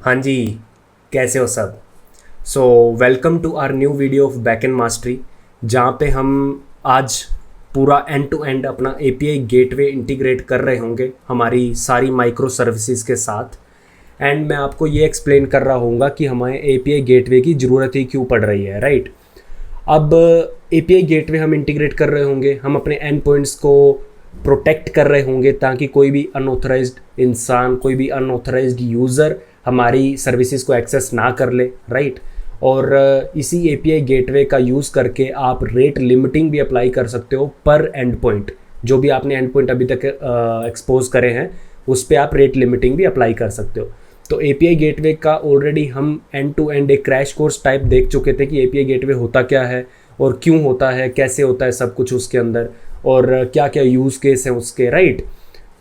हाँ जी, कैसे हो सब। So welcome to our new video of backend mastery, जहाँ पे हम आज पूरा एंड टू एंड अपना एपीआई गेटवे इंटीग्रेट कर रहे होंगे हमारी सारी माइक्रो सर्विसेज के साथ। एंड मैं आपको ये एक्सप्लेन कर रहा होऊंगा कि हमें एपीआई गेटवे की ज़रूरत ही क्यों पड़ रही है, राइट। अब एपीआई गेटवे हम इंटीग्रेट कर रहे होंगे, हम अपने एंड पॉइंट्स को प्रोटेक्ट कर रहे होंगे ताकि कोई भी अनऑथराइज्ड इंसान, कोई भी अनऑथराइज्ड यूज़र हमारी सर्विसेज को एक्सेस ना कर ले, राइट। और इसी एपीआई गेटवे का यूज़ करके आप रेट लिमिटिंग भी अप्लाई कर सकते हो पर एंड पॉइंट। जो भी आपने एंड पॉइंट अभी तक एक्सपोज करे हैं उस पर आप रेट लिमिटिंग भी अप्लाई कर सकते हो। तो एपीआई गेटवे का ऑलरेडी हम एंड टू एंड एक क्रैश कोर्स टाइप देख चुके थे कि एपीआई गेटवे होता क्या है और क्यों होता है, कैसे होता है सब कुछ उसके अंदर, और क्या क्या यूज़ केस हैं उसके, राइट।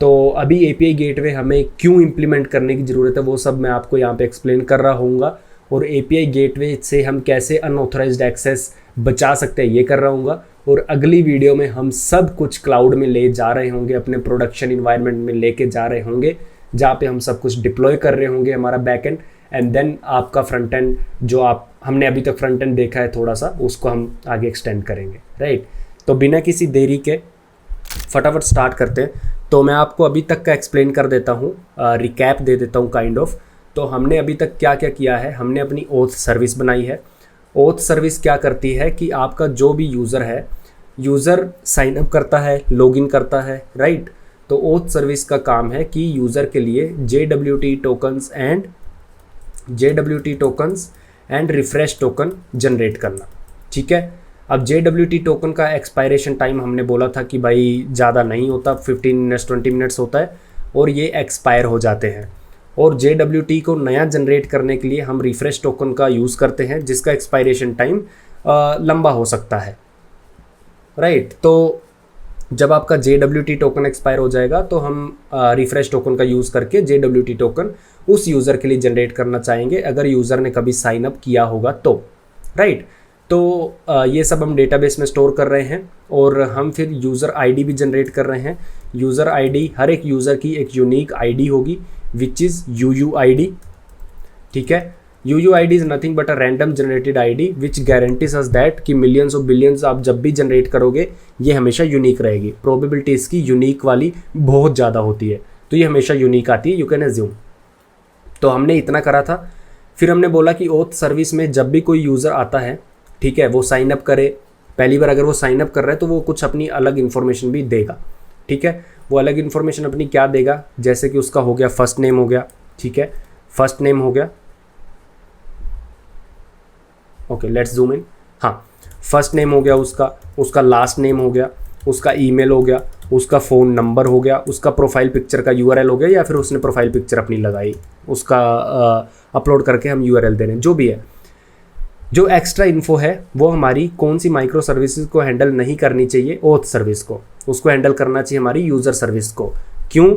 तो अभी एपीआई गेटवे हमें क्यों इम्प्लीमेंट करने की ज़रूरत है वो सब मैं आपको यहाँ पे एक्सप्लेन कर रहा हूँगा। और एपीआई गेटवे से हम कैसे अनऑथराइज्ड एक्सेस बचा सकते हैं ये कर रहा हूँगा। और अगली वीडियो में हम सब कुछ क्लाउड में ले जा रहे होंगे, अपने प्रोडक्शन इन्वायरमेंट में लेके जा रहे होंगे, जहाँ पे हम सब कुछ डिप्लॉय कर रहे होंगे हमारा बैक एंड। एंड देन आपका फ्रंट एंड जो हमने अभी तक फ्रंट एंड देखा है थोड़ा सा, उसको हम आगे एक्सटेंड करेंगे, राइट। तो बिना किसी देरी के फटाफट स्टार्ट करते हैं। तो मैं आपको अभी तक का एक्सप्लेन कर देता हूँ, रिकैप दे देता हूँ काइंड ऑफ। तो हमने अभी तक क्या क्या किया है, हमने अपनी ओथ सर्विस बनाई है। ओथ सर्विस क्या करती है कि आपका जो भी यूज़र है, यूज़र साइन अप करता है, लॉगिन करता है, राइट। तो ओथ सर्विस का काम है कि यूज़र के लिए JWT tokens and refresh token generate करना, ठीक है। अब JWT टोकन का एक्सपायरेशन टाइम हमने बोला था कि भाई ज़्यादा नहीं होता, 15 मिनट्स 20 मिनट्स होता है और ये एक्सपायर हो जाते हैं। और JWT को नया जनरेट करने के लिए हम रिफ्रेश टोकन का यूज़ करते हैं जिसका एक्सपायरेशन टाइम लंबा हो सकता है, राइट। तो जब आपका JWT टोकन एक्सपायर हो जाएगा तो हम रिफ्रेश टोकन का यूज़ करके JWT टोकन उस यूज़र के लिए जनरेट करना चाहेंगे अगर यूज़र ने कभी साइन अप किया होगा तो, राइट। तो ये सब हम डेटाबेस में स्टोर कर रहे हैं और हम फिर यूज़र आईडी भी जनरेट कर रहे हैं। यूज़र आईडी, हर एक यूज़र की एक यूनिक आईडी होगी विच इज़ UUID, ठीक है। UUID is nothing but a random generated ID which guarantees us that कि मिलियंस ऑफ बिलियंस आप जब भी जनरेट करोगे ये हमेशा यूनिक रहेगी। प्रोबेबिलिटी इसकी यूनिक वाली बहुत ज़्यादा होती है, तो ये हमेशा यूनिक आती है, यू कैन एज्यूम। तो हमने इतना करा था। फिर हमने बोला कि ओथ सर्विस में जब भी कोई यूज़र आता है, ठीक है, वो साइन अप करे, पहली बार अगर वो साइन अप कर रहा है तो वो कुछ अपनी अलग इन्फॉर्मेशन भी देगा, ठीक है। वो अलग इन्फॉर्मेशन अपनी क्या देगा, जैसे कि उसका हो गया फर्स्ट नेम हो गया, ठीक है, फर्स्ट नेम हो गया, ओके लेट्स जूम इन। हाँ, फर्स्ट नेम हो गया उसका लास्ट नेम हो गया, उसका ईमेल हो गया, उसका फ़ोन नंबर हो गया, उसका प्रोफाइल पिक्चर का URL हो गया, या फिर उसने प्रोफाइल पिक्चर अपनी लगाई, उसका अपलोड करके हम URL दे रहे हैं, जो भी है। जो एक्स्ट्रा इन्फो है वो हमारी कौन सी माइक्रो सर्विसेज को हैंडल नहीं करनी चाहिए, ओथ सर्विस को, उसको हैंडल करना चाहिए हमारी यूज़र सर्विस को। क्यों,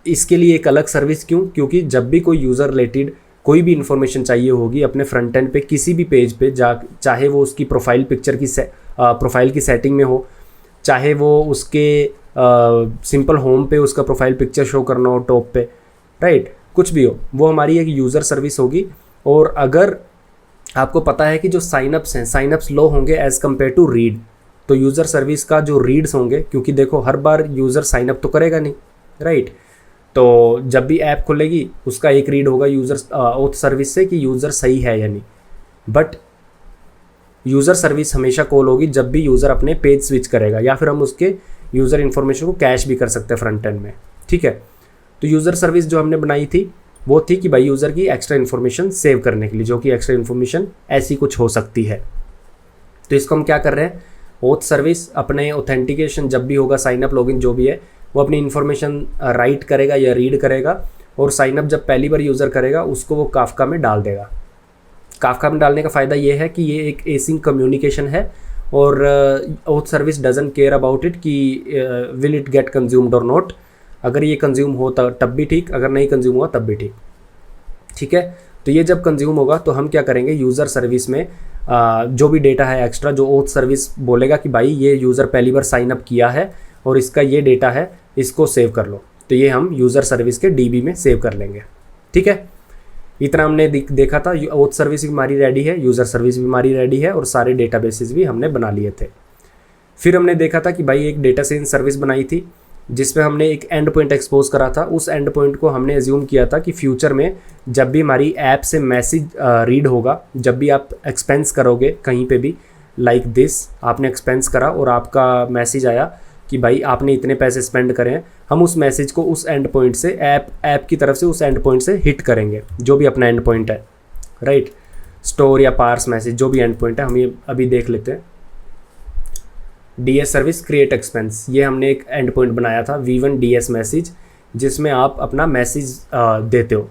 इसके लिए एक अलग सर्विस क्यों, क्योंकि जब भी कोई यूज़र रिलेटेड कोई भी इन्फॉर्मेशन चाहिए होगी अपने फ्रंट एंड पे किसी भी पेज पे चाहे वो उसकी प्रोफाइल पिक्चर की प्रोफाइल की सेटिंग में हो, चाहे वो उसके सिंपल होम पे उसका प्रोफाइल पिक्चर शो करना हो टॉप पे, राइट, कुछ भी हो, वो हमारी एक यूज़र सर्विस होगी। और अगर आपको पता है कि जो साइनअप्स हैं, साइनअप्स लो होंगे एज़ कम्पेयर टू रीड, तो यूज़र सर्विस का जो रीड्स होंगे, क्योंकि देखो हर बार यूज़र साइनअप तो करेगा नहीं, राइट। तो जब भी ऐप खुलेगी उसका एक रीड होगा यूज़र ओथ सर्विस से कि यूज़र सही है या नहीं। बट यूज़र सर्विस हमेशा कॉल होगी जब भी यूज़र अपने पेज स्विच करेगा, या फिर हम उसके यूज़र इन्फॉर्मेशन को कैश भी कर सकते हैं फ्रंट एंड में, ठीक है। तो यूज़र सर्विस जो हमने बनाई थी वो थी कि भाई यूज़र की एक्स्ट्रा इन्फॉर्मेशन सेव करने के लिए, जो कि एक्स्ट्रा इन्फॉर्मेशन ऐसी कुछ हो सकती है। तो इसको हम क्या कर रहे हैं, ओथ सर्विस अपने ऑथेंटिकेशन जब भी होगा, साइनअप लॉगिन जो भी है, वो अपनी इन्फॉर्मेशन राइट करेगा या रीड करेगा, और साइनअप जब पहली बार यूज़र करेगा उसको वो काफका में डाल देगा। काफका में डालने का फ़ायदा ये है कि ये एक एसिंक कम्युनिकेशन है और oath service doesn't care about it कि विल इट गेट कंज्यूम्ड और नॉट। अगर ये कंज्यूम हो तब भी ठीक, अगर नहीं कंज्यूम हुआ तब भी ठीक, ठीक है। तो ये जब कंज्यूम होगा तो हम क्या करेंगे, यूज़र सर्विस में जो भी डेटा है एक्स्ट्रा, जो ओथ सर्विस बोलेगा कि भाई ये यूज़र पहली बार साइन अप किया है और इसका ये डेटा है, इसको सेव कर लो, तो ये हम यूज़र सर्विस के DB में सेव कर लेंगे, ठीक है। इतना हमने देखा था। ओथ सर्विस भी हमारी रेडी है, यूज़र सर्विस भी हमारी रेडी है और सारे डेटाबेसेस भी हमने बना लिए थे। फिर हमने देखा था कि भाई एक डेटा साइंस सर्विस बनाई थी जिसमें हमने एक एंड पॉइंट एक्सपोज करा था। उस एंड पॉइंट को हमने एज्यूम किया था कि फ्यूचर में जब भी हमारी ऐप से मैसेज रीड होगा, जब भी आप एक्सपेंस करोगे कहीं पे भी लाइक दिस, आपने एक्सपेंस करा और आपका मैसेज आया कि भाई आपने इतने पैसे स्पेंड करे हैं, हम उस मैसेज को उस एंड पॉइंट से ऐप की तरफ से उस एंड पॉइंट से हिट करेंगे, जो भी अपना एंड पॉइंट है, राइट। स्टोर या पार्स मैसेज जो भी एंड पॉइंट है, हम ये अभी देख लेते हैं। DS सर्विस क्रिएट एक्सपेंस, ये हमने एक एंड पॉइंट बनाया था V1 DS मैसेज, जिसमें आप अपना मैसेज देते हो।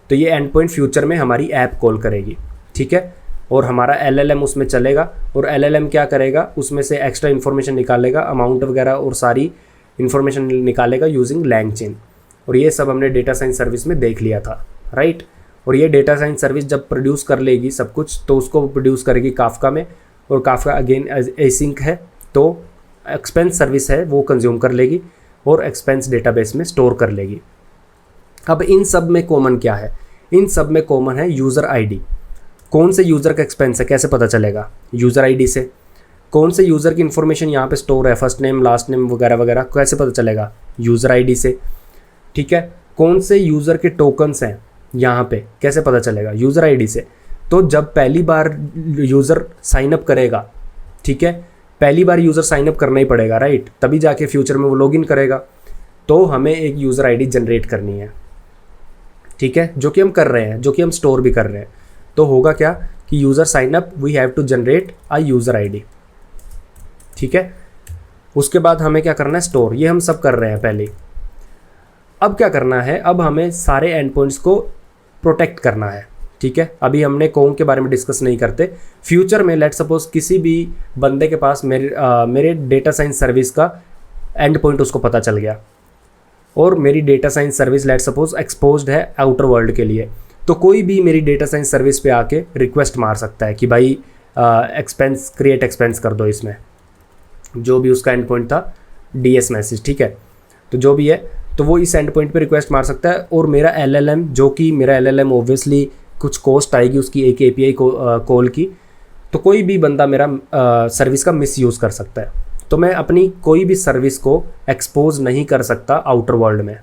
तो ये एंड पॉइंट फ्यूचर में हमारी ऐप कॉल करेगी, ठीक है। और हमारा LLM उसमें चलेगा और LLM क्या करेगा, उसमें से एक्स्ट्रा इन्फॉर्मेशन निकालेगा, अमाउंट वगैरह और सारी इन्फॉर्मेशन निकालेगा यूजिंग LangChain। और ये सब हमने डेटा साइंस सर्विस में देख लिया था, राइट। और ये डेटा साइंस सर्विस जब प्रोड्यूस कर लेगी सब कुछ, तो उसको प्रोड्यूस करेगी काफका में, और काफका अगेन एसिंक है, तो एक्सपेंस सर्विस है वो कंज्यूम कर लेगी और एक्सपेंस डेटाबेस में स्टोर कर लेगी। अब इन सब में कॉमन क्या है? इन सब में कॉमन है यूज़र आईडी। कौन से यूज़र का एक्सपेंस है कैसे पता चलेगा? यूज़र आईडी से। कौन से यूज़र की इन्फॉर्मेशन यहाँ पे स्टोर है, फर्स्ट नेम लास्ट नेम वगैरह वगैरह, कैसे पता चलेगा? यूज़र आईडी से, ठीक है। कौन से यूज़र के टोकन्स हैं यहाँ पे, कैसे पता चलेगा? यूज़र आईडी से। तो जब पहली बार यूज़र साइन अप करेगा, ठीक है, पहली बार यूज़र साइन अप करना ही पड़ेगा, राइट, तभी जाके फ्यूचर में वो लॉगिन करेगा। तो हमें एक यूज़र आईडी जनरेट करनी है, ठीक है, जो कि हम कर रहे हैं, जो कि हम स्टोर भी कर रहे हैं। तो होगा क्या कि user sign up, we have to generate a user ID, ठीक है। उसके बाद हमें क्या करना है? स्टोर। ये हम सब कर रहे हैं पहले। अब क्या करना है? अब हमें सारे एंड पॉइंट्स को प्रोटेक्ट करना है, ठीक है। अभी हमने कॉन्ग के बारे में डिस्कस नहीं करते। फ्यूचर में लेट सपोज किसी भी बंदे के पास मेरे डेटा साइंस सर्विस का एंड पॉइंट उसको पता चल गया और मेरी data science service let suppose exposed है आउटर वर्ल्ड के लिए, तो कोई भी मेरी डेटा साइंस सर्विस पे आके रिक्वेस्ट मार सकता है कि भाई एक्सपेंस क्रिएट एक्सपेंस कर दो इसमें, जो भी उसका एंड पॉइंट था DS मैसेज, ठीक है। तो जो भी है, तो वो इस एंड पॉइंट पे रिक्वेस्ट मार सकता है और मेरा LLM, जो कि मेरा LLM ऑब्वियसली कुछ कॉस्ट आएगी उसकी एक API कॉल की, तो कोई भी बंदा मेरा सर्विस का मिसयूज़ कर सकता है। तो मैं अपनी कोई भी सर्विस को एक्सपोज नहीं कर सकता आउटर वर्ल्ड में,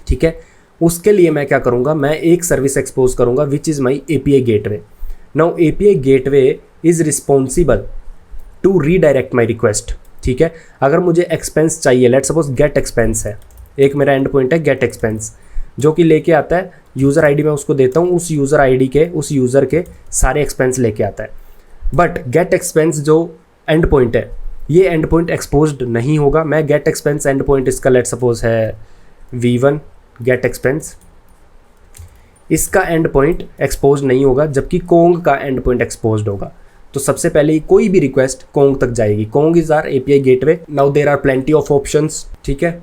ठीक है। उसके लिए मैं क्या करूँगा? मैं एक सर्विस एक्सपोज करूँगा which is my API gateway. Now API gateway is responsible to redirect my request, ठीक है। अगर मुझे एक्सपेंस चाहिए, लेट सपोज गेट एक्सपेंस है, एक मेरा एंड पॉइंट है गेट एक्सपेंस, जो कि लेके आता है यूज़र आईडी मैं उसको देता हूँ, उस यूज़र आईडी के उस यूज़र के सारे एक्सपेंस लेके आता है। बट गेट एक्सपेंस जो एंड पॉइंट है, ये एंड पॉइंट एक्सपोज्ड नहीं होगा। मैं गेट एक्सपेंस एंड पॉइंट इसका लेट सपोज है V1 गेट एक्सपेंस, इसका एंड पॉइंट एक्सपोज नहीं होगा, जबकि कॉन्ग का एंड पॉइंट एक्सपोज्ड होगा। तो सबसे पहले कोई भी रिक्वेस्ट कॉन्ग तक जाएगी। Kong is our API gateway. Now there are plenty of options, ठीक है।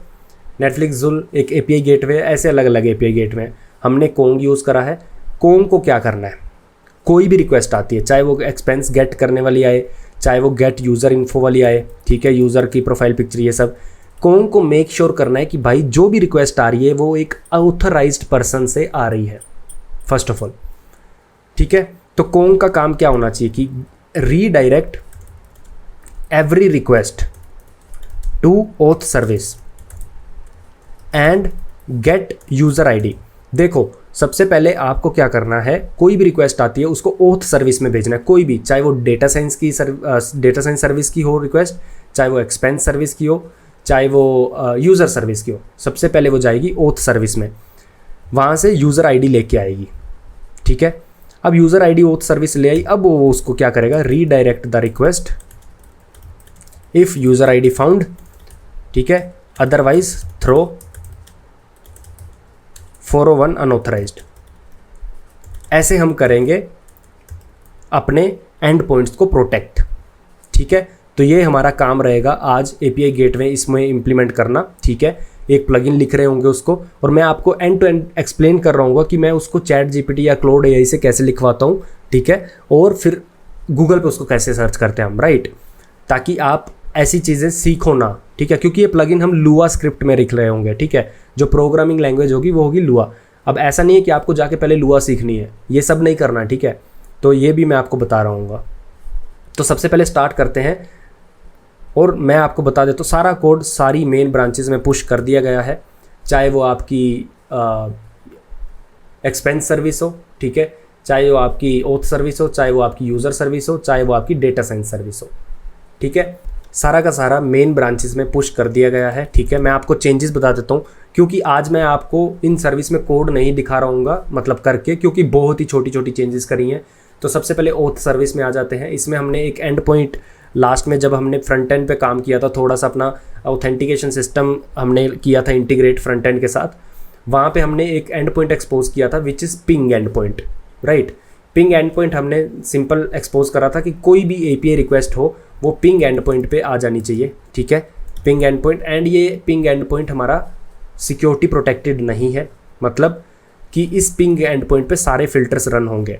नेटफ्लिक्स जुल एक API गेटवे, ऐसे अलग अलग API गेटवे हैं। हमने कॉन्ग यूज़ करा है। कॉन्ग को क्या करना है? कोई भी रिक्वेस्ट आती है, चाहे वो एक्सपेंस गेट करने वाली आए, चाहे वो गेट यूज़र इन्फो वाली आए, ठीक है, यूज़र की प्रोफाइल पिक्चर, ये सब कॉन्ग को मेक श्योर करना है कि भाई जो भी रिक्वेस्ट आ रही है वो एक ऑथराइज्ड पर्सन से आ रही है, फर्स्ट ऑफ ऑल, ठीक है। तो कॉन्ग का काम क्या होना चाहिए कि redirect every request to auth service and get user ID. देखो, सबसे पहले आपको क्या करना है, कोई भी रिक्वेस्ट आती है उसको ऑथ सर्विस में भेजना है, कोई भी, चाहे वो डेटा साइंस सर्विस की हो रिक्वेस्ट, चाहे वो एक्सपेंस सर्विस की हो, चाहे वो यूज़र सर्विस की हो। सबसे पहले वो जाएगी ऑथ सर्विस में, वहाँ से यूज़र आईडी लेके आएगी, ठीक है। अब यूज़र आईडी ऑथ सर्विस ले आई, अब वो उसको क्या करेगा? Redirect the request if user ID found, ठीक है, अदरवाइज थ्रो 401 अनऑथराइज्ड। ऐसे हम करेंगे अपने एंड पॉइंट्स को प्रोटेक्ट, ठीक है। तो ये हमारा काम रहेगा आज API गेटवे इसमें इम्प्लीमेंट करना, ठीक है। एक प्लगइन लिख रहे होंगे उसको, और मैं आपको एंड टू एंड एक्सप्लेन कर रहा हूँ कि मैं उसको ChatGPT या क्लाउड AI से कैसे लिखवाता हूँ, ठीक है, और फिर गूगल पे उसको कैसे सर्च करते हैं हम, राइट, ताकि आप ऐसी चीज़ें सीखो ना, ठीक है। क्योंकि ये प्लगइन हम लुआ स्क्रिप्ट में लिख रहे होंगे, ठीक है। जो प्रोग्रामिंग लैंग्वेज होगी वो होगी लुआ। अब ऐसा नहीं है कि आपको जाके पहले लुआ सीखनी है, ये सब नहीं करना, ठीक है। तो ये भी मैं आपको बता रहा हूँ। तो सबसे पहले स्टार्ट करते हैं, और मैं आपको बता देता हूँ सारा कोड सारी मेन ब्रांचेस में पुश कर दिया गया है, चाहे वो आपकी एक्सपेंस सर्विस हो, ठीक है, चाहे वो आपकी ओथ सर्विस हो, चाहे वो आपकी यूज़र सर्विस हो, चाहे वो आपकी डेटा साइंस सर्विस हो, ठीक है। सारा का सारा मेन ब्रांचेस में पुश कर दिया गया है, ठीक है। मैं आपको चेंजेस बता देता हूँ, क्योंकि आज मैं आपको इन सर्विस में कोड नहीं दिखा रहा हूँगा मतलब करके, क्योंकि बहुत ही छोटी छोटी चेंजेस करी हैं। तो सबसे पहले ओथ सर्विस में आ जाते हैं। इसमें हमने एक एंड पॉइंट लास्ट में जब हमने फ्रंट एंड पे काम किया था, थोड़ा सा अपना ऑथेंटिकेशन सिस्टम हमने किया था इंटीग्रेट फ्रंट एंड के साथ, वहाँ पे हमने एक एंड पॉइंट एक्सपोज किया था which is ping end point, right. Ping end point हमने सिंपल एक्सपोज करा था कि कोई भी एपीआई रिक्वेस्ट हो वो पिंग एंड पॉइंट पे आ जानी चाहिए, ठीक है, पिंग एंड पॉइंट। एंड ये पिंग एंड पॉइंट हमारा सिक्योरिटी प्रोटेक्टेड नहीं है, मतलब कि इस पिंग एंड पॉइंट पे सारे फिल्टर्स रन होंगे।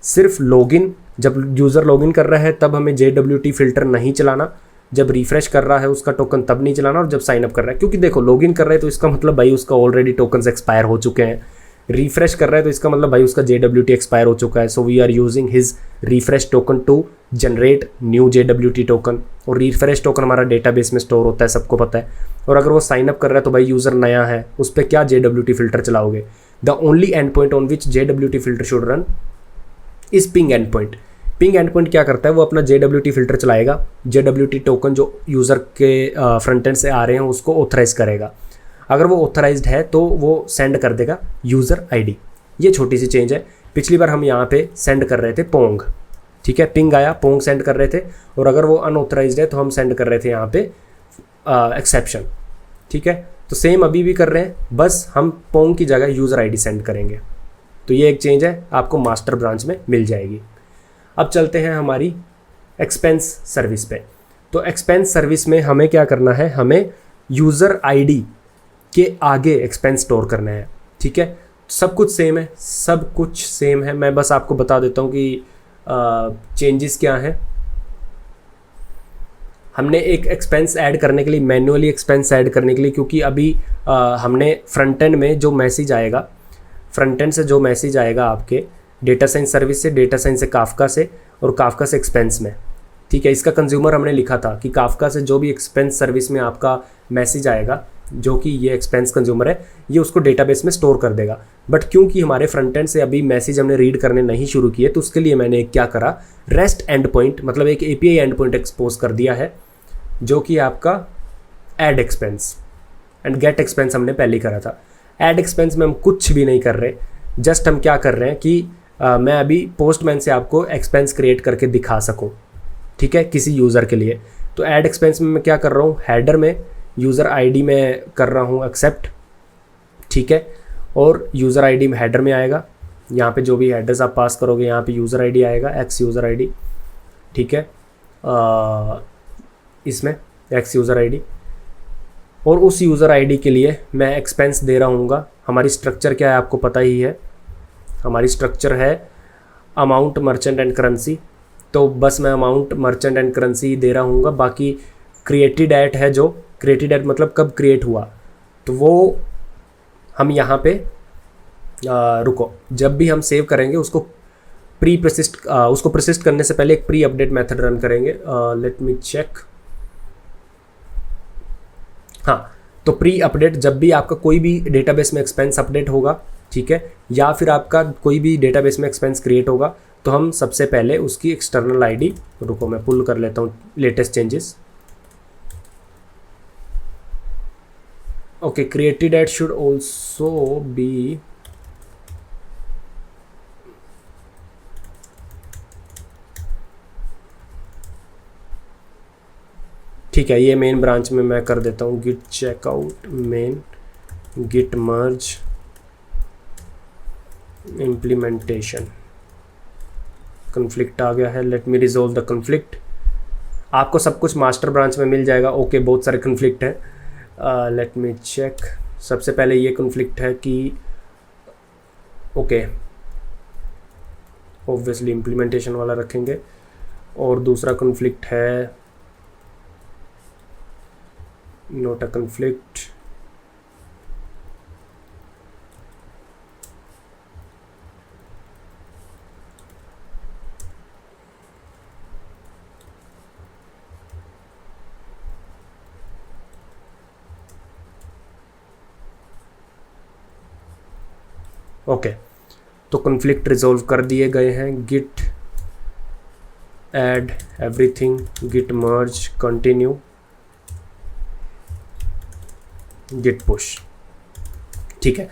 सिर्फ लॉगिन, जब यूज़र लॉगिन कर रहा है तब हमें JWT फ़िल्टर नहीं चलाना, जब रिफ्रेश कर रहा है उसका टोकन तब नहीं चलाना, और जब साइन अप कर रहा है, क्योंकि देखो लॉगिन कर रहा है तो इसका मतलब भाई उसका ऑलरेडी टोकन्स एक्सपायर हो चुके हैं, रिफ्रेश कर रहा है तो इसका मतलब भाई उसका JWT एक्सपायर हो चुका है। So we are using his refresh token to generate new JWT token, और रिफ्रेश टोकन हमारा डेटाबेस में स्टोर होता है, सबको पता है। और अगर वो साइन अप कर रहा है तो भाई यूज़र नया है, उस पर क्या JWT फ़िल्टर चलाओगे। The only end point on which JWT filter should run is ping end point. Ping end point क्या करता है, वो अपना JWT फ़िल्टर चलाएगा, JWT टोकन जो यूज़र के फ्रंट एंड से आ रहे हैं उसको ऑथराइज करेगा। अगर वो ऑथराइज्ड है तो वो सेंड कर देगा यूज़र आईडी। ये छोटी सी चेंज है। पिछली बार हम यहाँ पे सेंड कर रहे थे पोंग, ठीक है, पिंग आया, पोंग सेंड कर रहे थे, और अगर वो अनऑथराइज्ड है तो हम सेंड कर रहे थे यहाँ पे एक्सेप्शन, ठीक है। तो सेम अभी भी कर रहे हैं, बस हम पोंग की जगह यूज़र आईडी सेंड करेंगे। तो ये एक चेंज है, आपको मास्टर ब्रांच में मिल जाएगी। अब चलते हैं हमारी एक्सपेंस सर्विस पे। तो एक्सपेंस सर्विस में हमें क्या करना है, हमें यूज़र आईडी के आगे एक्सपेंस स्टोर करना है, ठीक है। सब कुछ सेम है, सब कुछ सेम है। मैं बस आपको बता देता हूँ कि चेंजेस क्या हैं। हमने एक एक्सपेंस ऐड करने के लिए, मैन्युअली एक्सपेंस ऐड करने के लिए, क्योंकि अभी हमने फ्रंट एंड में जो मैसेज आएगा, फ्रंट एंड से जो मैसेज आएगा आपके डेटा साइंस सर्विस से, डेटा साइंस से काफका से, और काफका से एक्सपेंस में, ठीक है। इसका कंज्यूमर हमने लिखा था कि काफका से जो भी एक्सपेंस सर्विस में आपका मैसेज आएगा, जो कि ये एक्सपेंस कंज्यूमर है, ये उसको डेटाबेस में स्टोर कर देगा। बट क्योंकि हमारे फ्रंट एंड से अभी मैसेज हमने रीड करने नहीं शुरू किए, तो उसके लिए मैंने क्या करा, रेस्ट एंड पॉइंट, मतलब एक API एंड पॉइंट एक्सपोज कर दिया है, जो कि आपका add expense and get expense हमने पहले करा था। ऐड एक्सपेंस में हम कुछ भी नहीं कर रहे, जस्ट हम क्या कर रहे हैं कि मैं अभी पोस्टमैन से आपको एक्सपेंस क्रिएट करके दिखा सकूं, ठीक है, किसी यूज़र के लिए। तो ऐड एक्सपेंस में मैं क्या कर रहा हूँ, हेडर में यूज़र आईडी में कर रहा हूँ एक्सेप्ट, ठीक है, और यूज़र आईडी में हेडर में आएगा, यहाँ पे जो भी हेडर्स आप पास करोगे यहाँ पे यूज़र आईडी आएगा, एक्स यूज़र आईडी, ठीक है, इसमें एक्स यूज़र आईडी, और उस यूज़र आईडी के लिए मैं एक्सपेंस दे रहा हूँगा। हमारी स्ट्रक्चर क्या है आपको पता ही है, हमारी स्ट्रक्चर है अमाउंट मर्चेंट एंड करेंसी, तो बस मैं अमाउंट मर्चेंट एंड करेंसी दे रहा हूँगा। बाकी क्रिएटेड एट है, जो क्रिएटेड एट मतलब कब क्रिएट हुआ, तो वो हम यहाँ पे रुको, जब भी हम सेव करेंगे उसको उसको प्रसिस्ट करने से पहले एक प्री अपडेट मेथड रन करेंगे। लेट मी चेक, हाँ, तो प्री अपडेट जब भी आपका कोई भी डेटाबेस में एक्सपेंस अपडेट होगा, ठीक है, या फिर आपका कोई भी डेटाबेस में एक्सपेंस क्रिएट होगा, तो हम सबसे पहले उसकी एक्सटर्नल आईडी, रुको मैं पुल कर लेता हूँ latest changes. Okay, created at should also be, ठीक है, ये मेन ब्रांच में मैं कर देता हूँ गिट चेकआउट मेन गिट मर्ज इम्प्लीमेंटेशन। कन्फ्लिक्ट आ गया है, let me resolve the conflict. आपको सब कुछ मास्टर ब्रांच में मिल जाएगा। ओके, बहुत सारे कन्फ्लिक्ट हैं, लेट मी चेक। सबसे पहले ये कन्फ्लिक्ट है कि ओके, ऑब्वियसली इम्प्लीमेंटेशन वाला रखेंगे, और दूसरा कन्फ्लिक्ट है नोट अ कन्फ्लिक्ट, ओके, तो कॉन्फ्लिक्ट रिजोल्व कर दिए गए हैं। गिट ऐड एवरीथिंग, गिट मर्ज, कंटिन्यू, गिट पुश। ठीक है,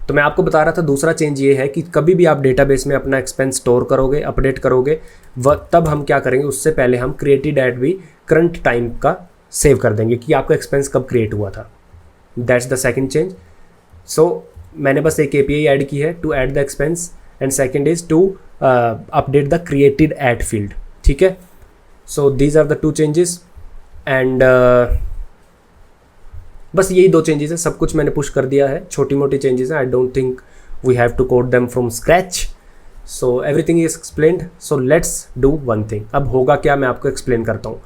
तो मैं आपको बता रहा था दूसरा चेंज ये है कि कभी भी आप डेटाबेस में अपना एक्सपेंस स्टोर करोगे, अपडेट करोगे, तब हम क्या करेंगे, उससे पहले हम क्रिएटेड ऐड भी करंट टाइम का सेव कर देंगे कि आपका एक्सपेंस कब क्रिएट हुआ था। That's the second change. So मैंने बस एक एपीआई ऐड की है to add the expense, and second is to update the created at field. ठीक है, so these are the two changes, and बस यही दो चेंजेस है, सब कुछ मैंने पुश कर दिया है, छोटी मोटी चेंजेस हैं। I don't think we have to code them from scratch. So everything is explained. So let's do one thing. अब होगा क्या, मैं आपको एक्सप्लेन करता हूँ।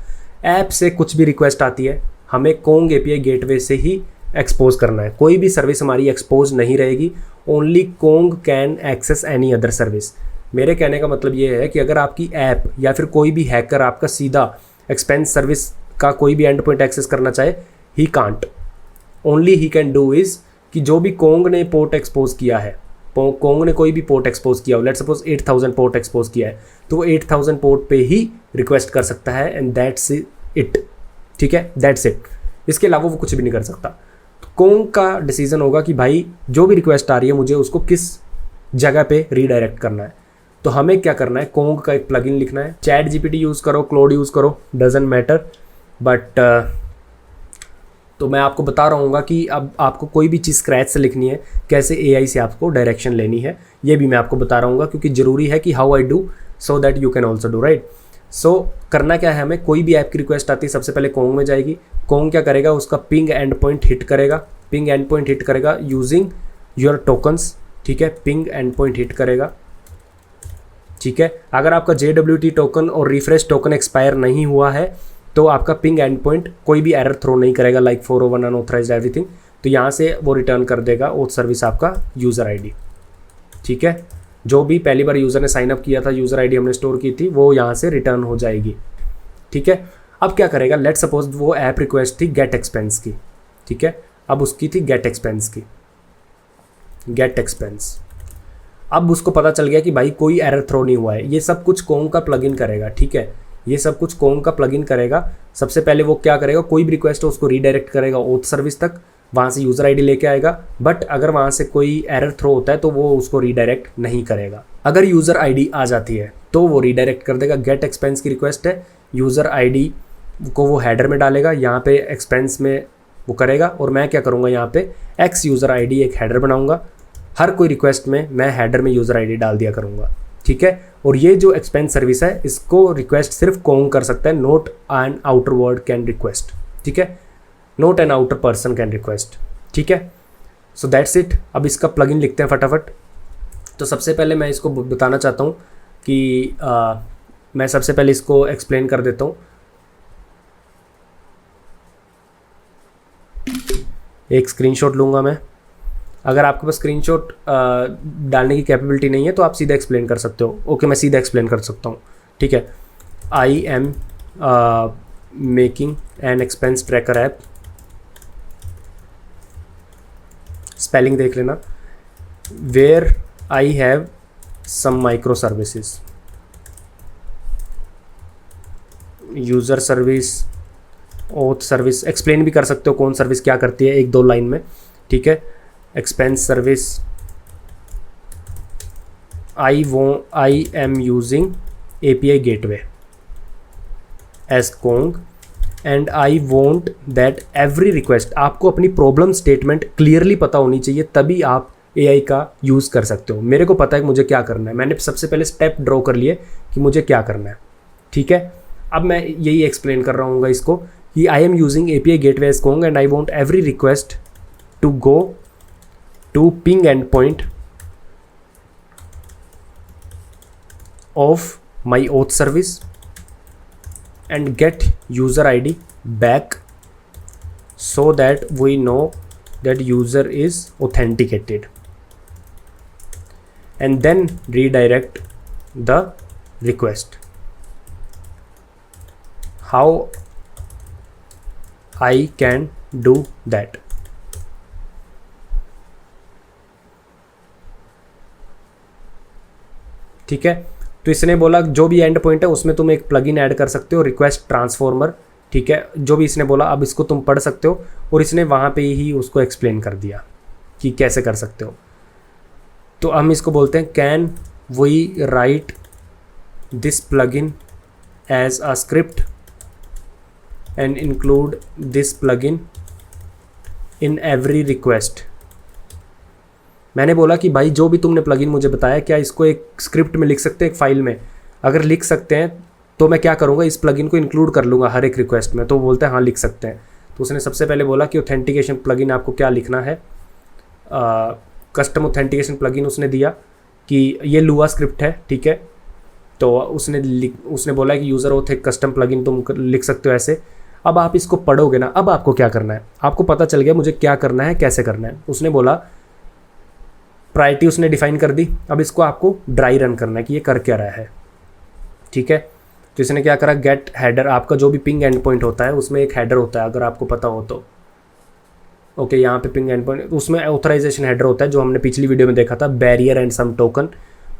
ऐप से कुछ भी रिक्वेस्ट आती है, हमें कोंग एपीआई गेटवे से ही एक्सपोज करना है। कोई भी सर्विस हमारी एक्सपोज नहीं रहेगी। Only Kong can access any other service. मेरे कहने का मतलब ये है कि अगर आपकी ऐप या फिर कोई भी हैकर आपका सीधा एक्सपेंस सर्विस का कोई भी एंड पॉइंट एक्सेस करना चाहे, he can't. Only he can do is कि जो भी कोंग ने पोर्ट एक्सपोज किया है, कोंग ने कोई भी पोर्ट एक्सपोज किया हो, लेट्स सपोज 8000 पोर्ट एक्सपोज किया है, तो वो 8000 पोर्ट पे ही रिक्वेस्ट कर सकता है, एंड दैट्स इट। ठीक है, दैट्स इट। इसके अलावा वो कुछ भी नहीं कर सकता। तो कोंग का डिसीजन होगा कि भाई जो भी रिक्वेस्ट आ रही है मुझे उसको किस जगह पे रीडायरेक्ट करना है। तो हमें क्या करना है, कोंग का एक प्लगइन लिखना है। चैट जीपीटी यूज़ करो, क्लोड यूज़ करो, डजंट मैटर, बट तो मैं आपको बता रहा हूँ कि अब आपको कोई भी चीज़ स्क्रैच से लिखनी है, कैसे एआई से आपको डायरेक्शन लेनी है, ये भी मैं आपको बता रहा हूँ, क्योंकि ज़रूरी है कि how I do so that you can also do, right. So करना क्या है, हमें कोई भी ऐप की रिक्वेस्ट आती है, सबसे पहले कोंग में जाएगी। कोंग क्या करेगा, उसका पिंग एंड पॉइंट हिट करेगा। पिंग एंड पॉइंट हिट करेगा यूजिंग योर टोकन्स। ठीक है, पिंग एंड पॉइंट हिट करेगा। ठीक है, अगर आपका JWT टोकन और रिफ्रेश टोकन एक्सपायर नहीं हुआ है तो आपका पिंग एंड पॉइंट कोई भी एरर थ्रो नहीं करेगा, लाइक 401 अनऑथराइज्ड एवरीथिंग। तो यहाँ से वो रिटर्न कर देगा ओथ सर्विस आपका यूज़र आईडी। ठीक है, जो भी पहली बार यूज़र ने साइन अप किया था, यूज़र आईडी हमने स्टोर की थी, वो यहाँ से रिटर्न हो जाएगी। ठीक है, अब क्या करेगा, लेट सपोज वो ऐप रिक्वेस्ट थी गेट एक्सपेंस की। ठीक है, अब उसकी थी गेट एक्सपेंस की, गेट एक्सपेंस। अब उसको पता चल गया कि भाई कोई एरर थ्रो नहीं हुआ है। ये सब कुछ कोंग का प्लगइन करेगा। ठीक है, ये सब कुछ कोंग का प्लगइन करेगा। सबसे पहले वो क्या करेगा, कोई भी रिक्वेस्ट हो उसको रीडायरेक्ट करेगा ओथ सर्विस तक, वहाँ से यूज़र आईडी लेके आएगा। बट अगर वहाँ से कोई एरर थ्रो होता है तो वो उसको रीडायरेक्ट नहीं करेगा। अगर यूज़र आईडी आ जाती है तो वो रीडायरेक्ट कर देगा। गेट एक्सपेंस की रिक्वेस्ट है, यूज़र आईडी को वो हेडर में डालेगा, यहाँ पे एक्सपेंस में वो करेगा, और मैं क्या करूँगा, यहाँ पे एक्स यूज़र आईडी एक हेडर बनाऊँगा। हर कोई रिक्वेस्ट में मैं हेडर में यूज़र आईडी डाल दिया करूँगा। ठीक है, और ये जो एक्सपेंस सर्विस है इसको रिक्वेस्ट सिर्फ कोंग कर सकता है, not an outer word can request. ठीक है, not an outer person can request. ठीक है, सो दैट्स इट। अब इसका प्लगइन लिखते हैं फटाफट। तो सबसे पहले मैं इसको बताना चाहता हूँ कि मैं सबसे पहले इसको एक्सप्लेन कर देता हूँ। एक स्क्रीनशॉट लूँगा मैं। अगर आपके पास स्क्रीनशॉट डालने की कैपेबिलिटी नहीं है तो आप सीधा एक्सप्लेन कर सकते हो। ओके, मैं सीधा एक्सप्लेन कर सकता हूँ। ठीक है, I am making an expense tracker app. Spelling देख लेना। Where I have some micro services, user service, auth service. Explain भी कर सकते हो कौन सर्विस क्या करती है, एक दो लाइन में। ठीक है, expense service, I am using API gateway as Kong and I want that every request. आपको अपनी प्रॉब्लम स्टेटमेंट क्लियरली पता होनी चाहिए, तभी आप AI का यूज़ कर सकते हो। मेरे को पता है कि मुझे क्या करना है, मैंने सबसे पहले स्टेप ड्रॉ कर लिए कि मुझे क्या करना है। ठीक है, अब मैं यही एक्सप्लेन कर रहा हूँ इसको कि I am using API gateway as Kong and I want every request to go to ping endpoint of my auth service and get user ID back so that we know that user is authenticated, and then redirect the request. How I can do that? ठीक है। तो इसने बोला जो भी and point है उसमें तुम एक प्लगइन ऐड कर सकते हो, रिक्वेस्ट ट्रांसफॉर्मर, ठीक है, जो भी इसने बोला। अब इसको तुम पढ़ सकते हो और इसने वहाँ पे ही उसको एक्सप्लेन कर दिया कि कैसे कर सकते हो। तो हम इसको बोलते हैं can we write this plugin as a script and include this plugin in every request. मैंने बोला कि भाई जो भी तुमने प्लगइन मुझे बताया, क्या इसको एक स्क्रिप्ट में लिख सकते हैं, एक फाइल में? अगर लिख सकते हैं तो मैं क्या करूँगा, इस प्लगइन को इंक्लूड कर लूँगा हर एक रिक्वेस्ट में। तो बोलते हैं हाँ लिख सकते हैं। तो उसने सबसे पहले बोला कि ऑथेंटिकेशन प्लगइन आपको क्या लिखना है, कस्टम ऑथेंटिकेशन प्लगइन उसने दिया कि ये लुआ स्क्रिप्ट है, ठीक है। तो उसने बोला कि यूज़र ऑथ एक कस्टम प्लगइन तुम लिख सकते हो ऐसे। अब आप इसको पढ़ोगे ना, अब आपको क्या करना है, आपको पता चल गया मुझे क्या करना है, कैसे करना है। उसने बोला प्रायोरिटी उसने डिफाइन कर दी। अब इसको आपको ड्राई रन करना है कि ये कर क्या रहा है, ठीक है। तो इसने क्या करा, गेट हेडर, आपका जो भी पिंग एंड पॉइंट होता है उसमें एक हेडर होता है, अगर आपको पता हो तो। ओके, यहाँ पे पिंग एंड पॉइंट, उसमें ऑथराइजेशन हेडर होता है जो हमने पिछली वीडियो में देखा था, बैरियर एंड सम टोकन।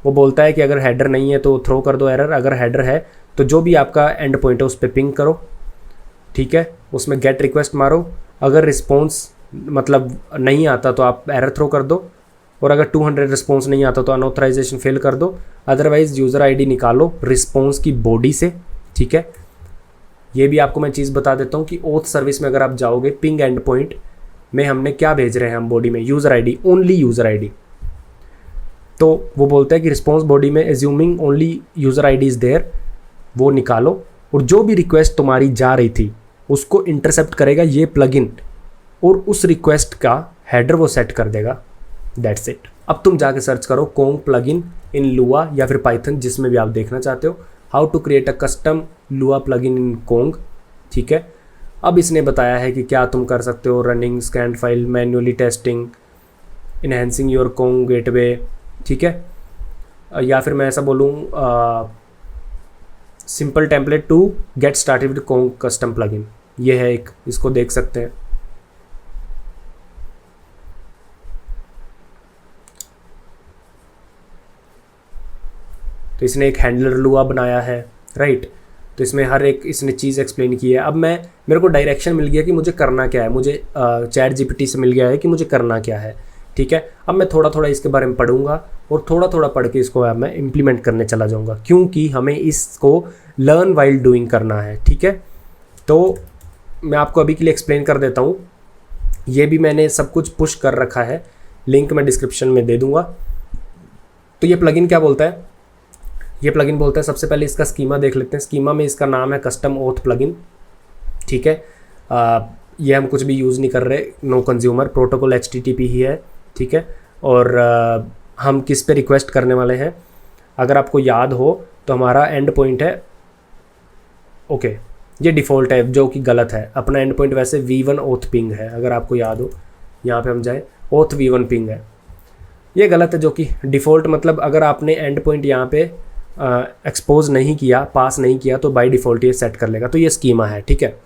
वो बोलता है कि अगर हेडर नहीं है तो थ्रो कर दो एरर, अगर हेडर है तो जो भी आपका एंड पॉइंट है उस पर पिंग करो, ठीक है। उसमें गेट रिक्वेस्ट मारो, अगर रिस्पॉन्स मतलब नहीं आता तो आप एरर थ्रो कर दो, और अगर 200 रिस्पॉन्स नहीं आता तो अनऑथराइजेशन फेल कर दो। अदरवाइज यूज़र आईडी निकालो रिस्पॉन्स की बॉडी से, ठीक है। ये भी आपको मैं चीज़ बता देता हूँ कि ओथ सर्विस में अगर आप जाओगे, पिंग एंड पॉइंट में हमने क्या भेज रहे हैं हम बॉडी में, user ID, only user ID. तो वो बोलता है कि रिस्पॉन्स बॉडी में assuming only user ID is there, वो निकालो, और जो भी रिक्वेस्ट तुम्हारी जा रही थी उसको इंटरसेप्ट करेगा ये प्लगइन, और उस रिक्वेस्ट का हेडर वो सेट कर देगा। That's it. अब तुम जाके सर्च करो कोंग प्लगइन इन लुआ या फिर पाइथन, जिसमें भी आप देखना चाहते हो, how to create a custom Lua plugin in Kong, ठीक है। अब इसने बताया है कि क्या तुम कर सकते हो, running scan file, manually testing, enhancing your Kong gateway, ठीक है। या फिर मैं ऐसा बोलूँ, simple template to get started with Kong custom plugin, ये है एक, इसको देख सकते हैं। तो इसने एक हैंडलर लुआ बनाया है, राइट। तो इसमें हर एक इसने चीज़ एक्सप्लेन की है। अब मेरे को डायरेक्शन मिल गया कि मुझे करना क्या है, मुझे चैट जीपीटी से मिल गया है कि मुझे करना क्या है, ठीक है। अब मैं थोड़ा थोड़ा इसके बारे में पढ़ूंगा और थोड़ा थोड़ा पढ़ के इसको मैं इम्प्लीमेंट करने चला जाऊंगा, क्योंकि हमें इसको लर्न वाइल डूइंग करना है, ठीक है। तो मैं आपको अभी के लिए एक्सप्लेन कर देता हूँ। ये भी मैंने सब कुछ पुश कर रखा है, लिंक मैं डिस्क्रिप्शन में दे दूँगा। तो ये प्लगइन क्या बोलता है, ये प्लगइन बोलता है, सबसे पहले इसका स्कीमा देख लेते हैं। स्कीमा में इसका नाम है कस्टम ओथ प्लगइन, ठीक है। ये हम कुछ भी यूज़ नहीं कर रहे, नो कंज्यूमर, प्रोटोकॉल HTTP ही है, ठीक है। और हम किस पे रिक्वेस्ट करने वाले हैं, अगर आपको याद हो तो हमारा एंड पॉइंट है, ओके, ये डिफ़ॉल्ट है जो कि गलत है। अपना एंड पॉइंट वैसे V1 ओथ पिंग है, अगर आपको याद हो, यहाँ पे हम जाए, ओथ V1 पिंग है, ये गलत है जो कि डिफ़ॉल्ट, मतलब अगर आपने एंड पॉइंट यहाँ पे एक्सपोज नहीं किया, पास नहीं किया, तो बाय डिफ़ॉल्ट ये सेट कर लेगा। तो ये स्कीमा है, ठीक है।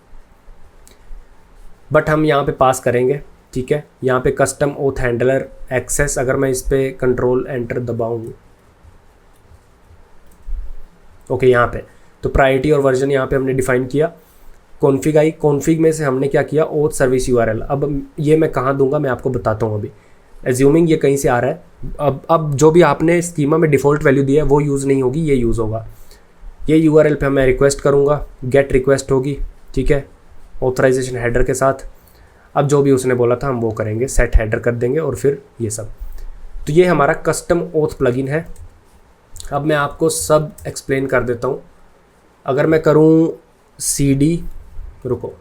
बट हम यहाँ पे पास करेंगे, ठीक है। यहाँ पे कस्टम ओथ हैंडलर एक्सेस, अगर मैं इस पर कंट्रोल एंटर दबाऊँ, ओके, यहाँ पे तो प्रायोरिटी और वर्जन यहाँ पे हमने डिफाइन किया। कॉन्फ़िग आई, कॉन्फ़िग में से हमने क्या किया, ओथ सर्विस URL। अब ये मैं कहाँ दूंगा मैं आपको बताता हूँ अभी। एज्यूमिंग ये कहीं से आ रहा है, अब जो भी आपने स्कीमा में डिफ़ॉल्ट वैल्यू दिया है वो यूज़ नहीं होगी, ये यूज़ होगा। ये URL पे मैं रिक्वेस्ट करूँगा, गेट रिक्वेस्ट होगी, ठीक है, ऑथराइजेशन हेडर के साथ। अब जो भी उसने बोला था हम वो करेंगे, सेट हेडर कर देंगे और फिर ये सब। तो ये हमारा कस्टम ओथ प्लगइन है। अब मैं आपको सब एक्सप्लेन कर देता हूँ। अगर मैं करूँ CD, रुको,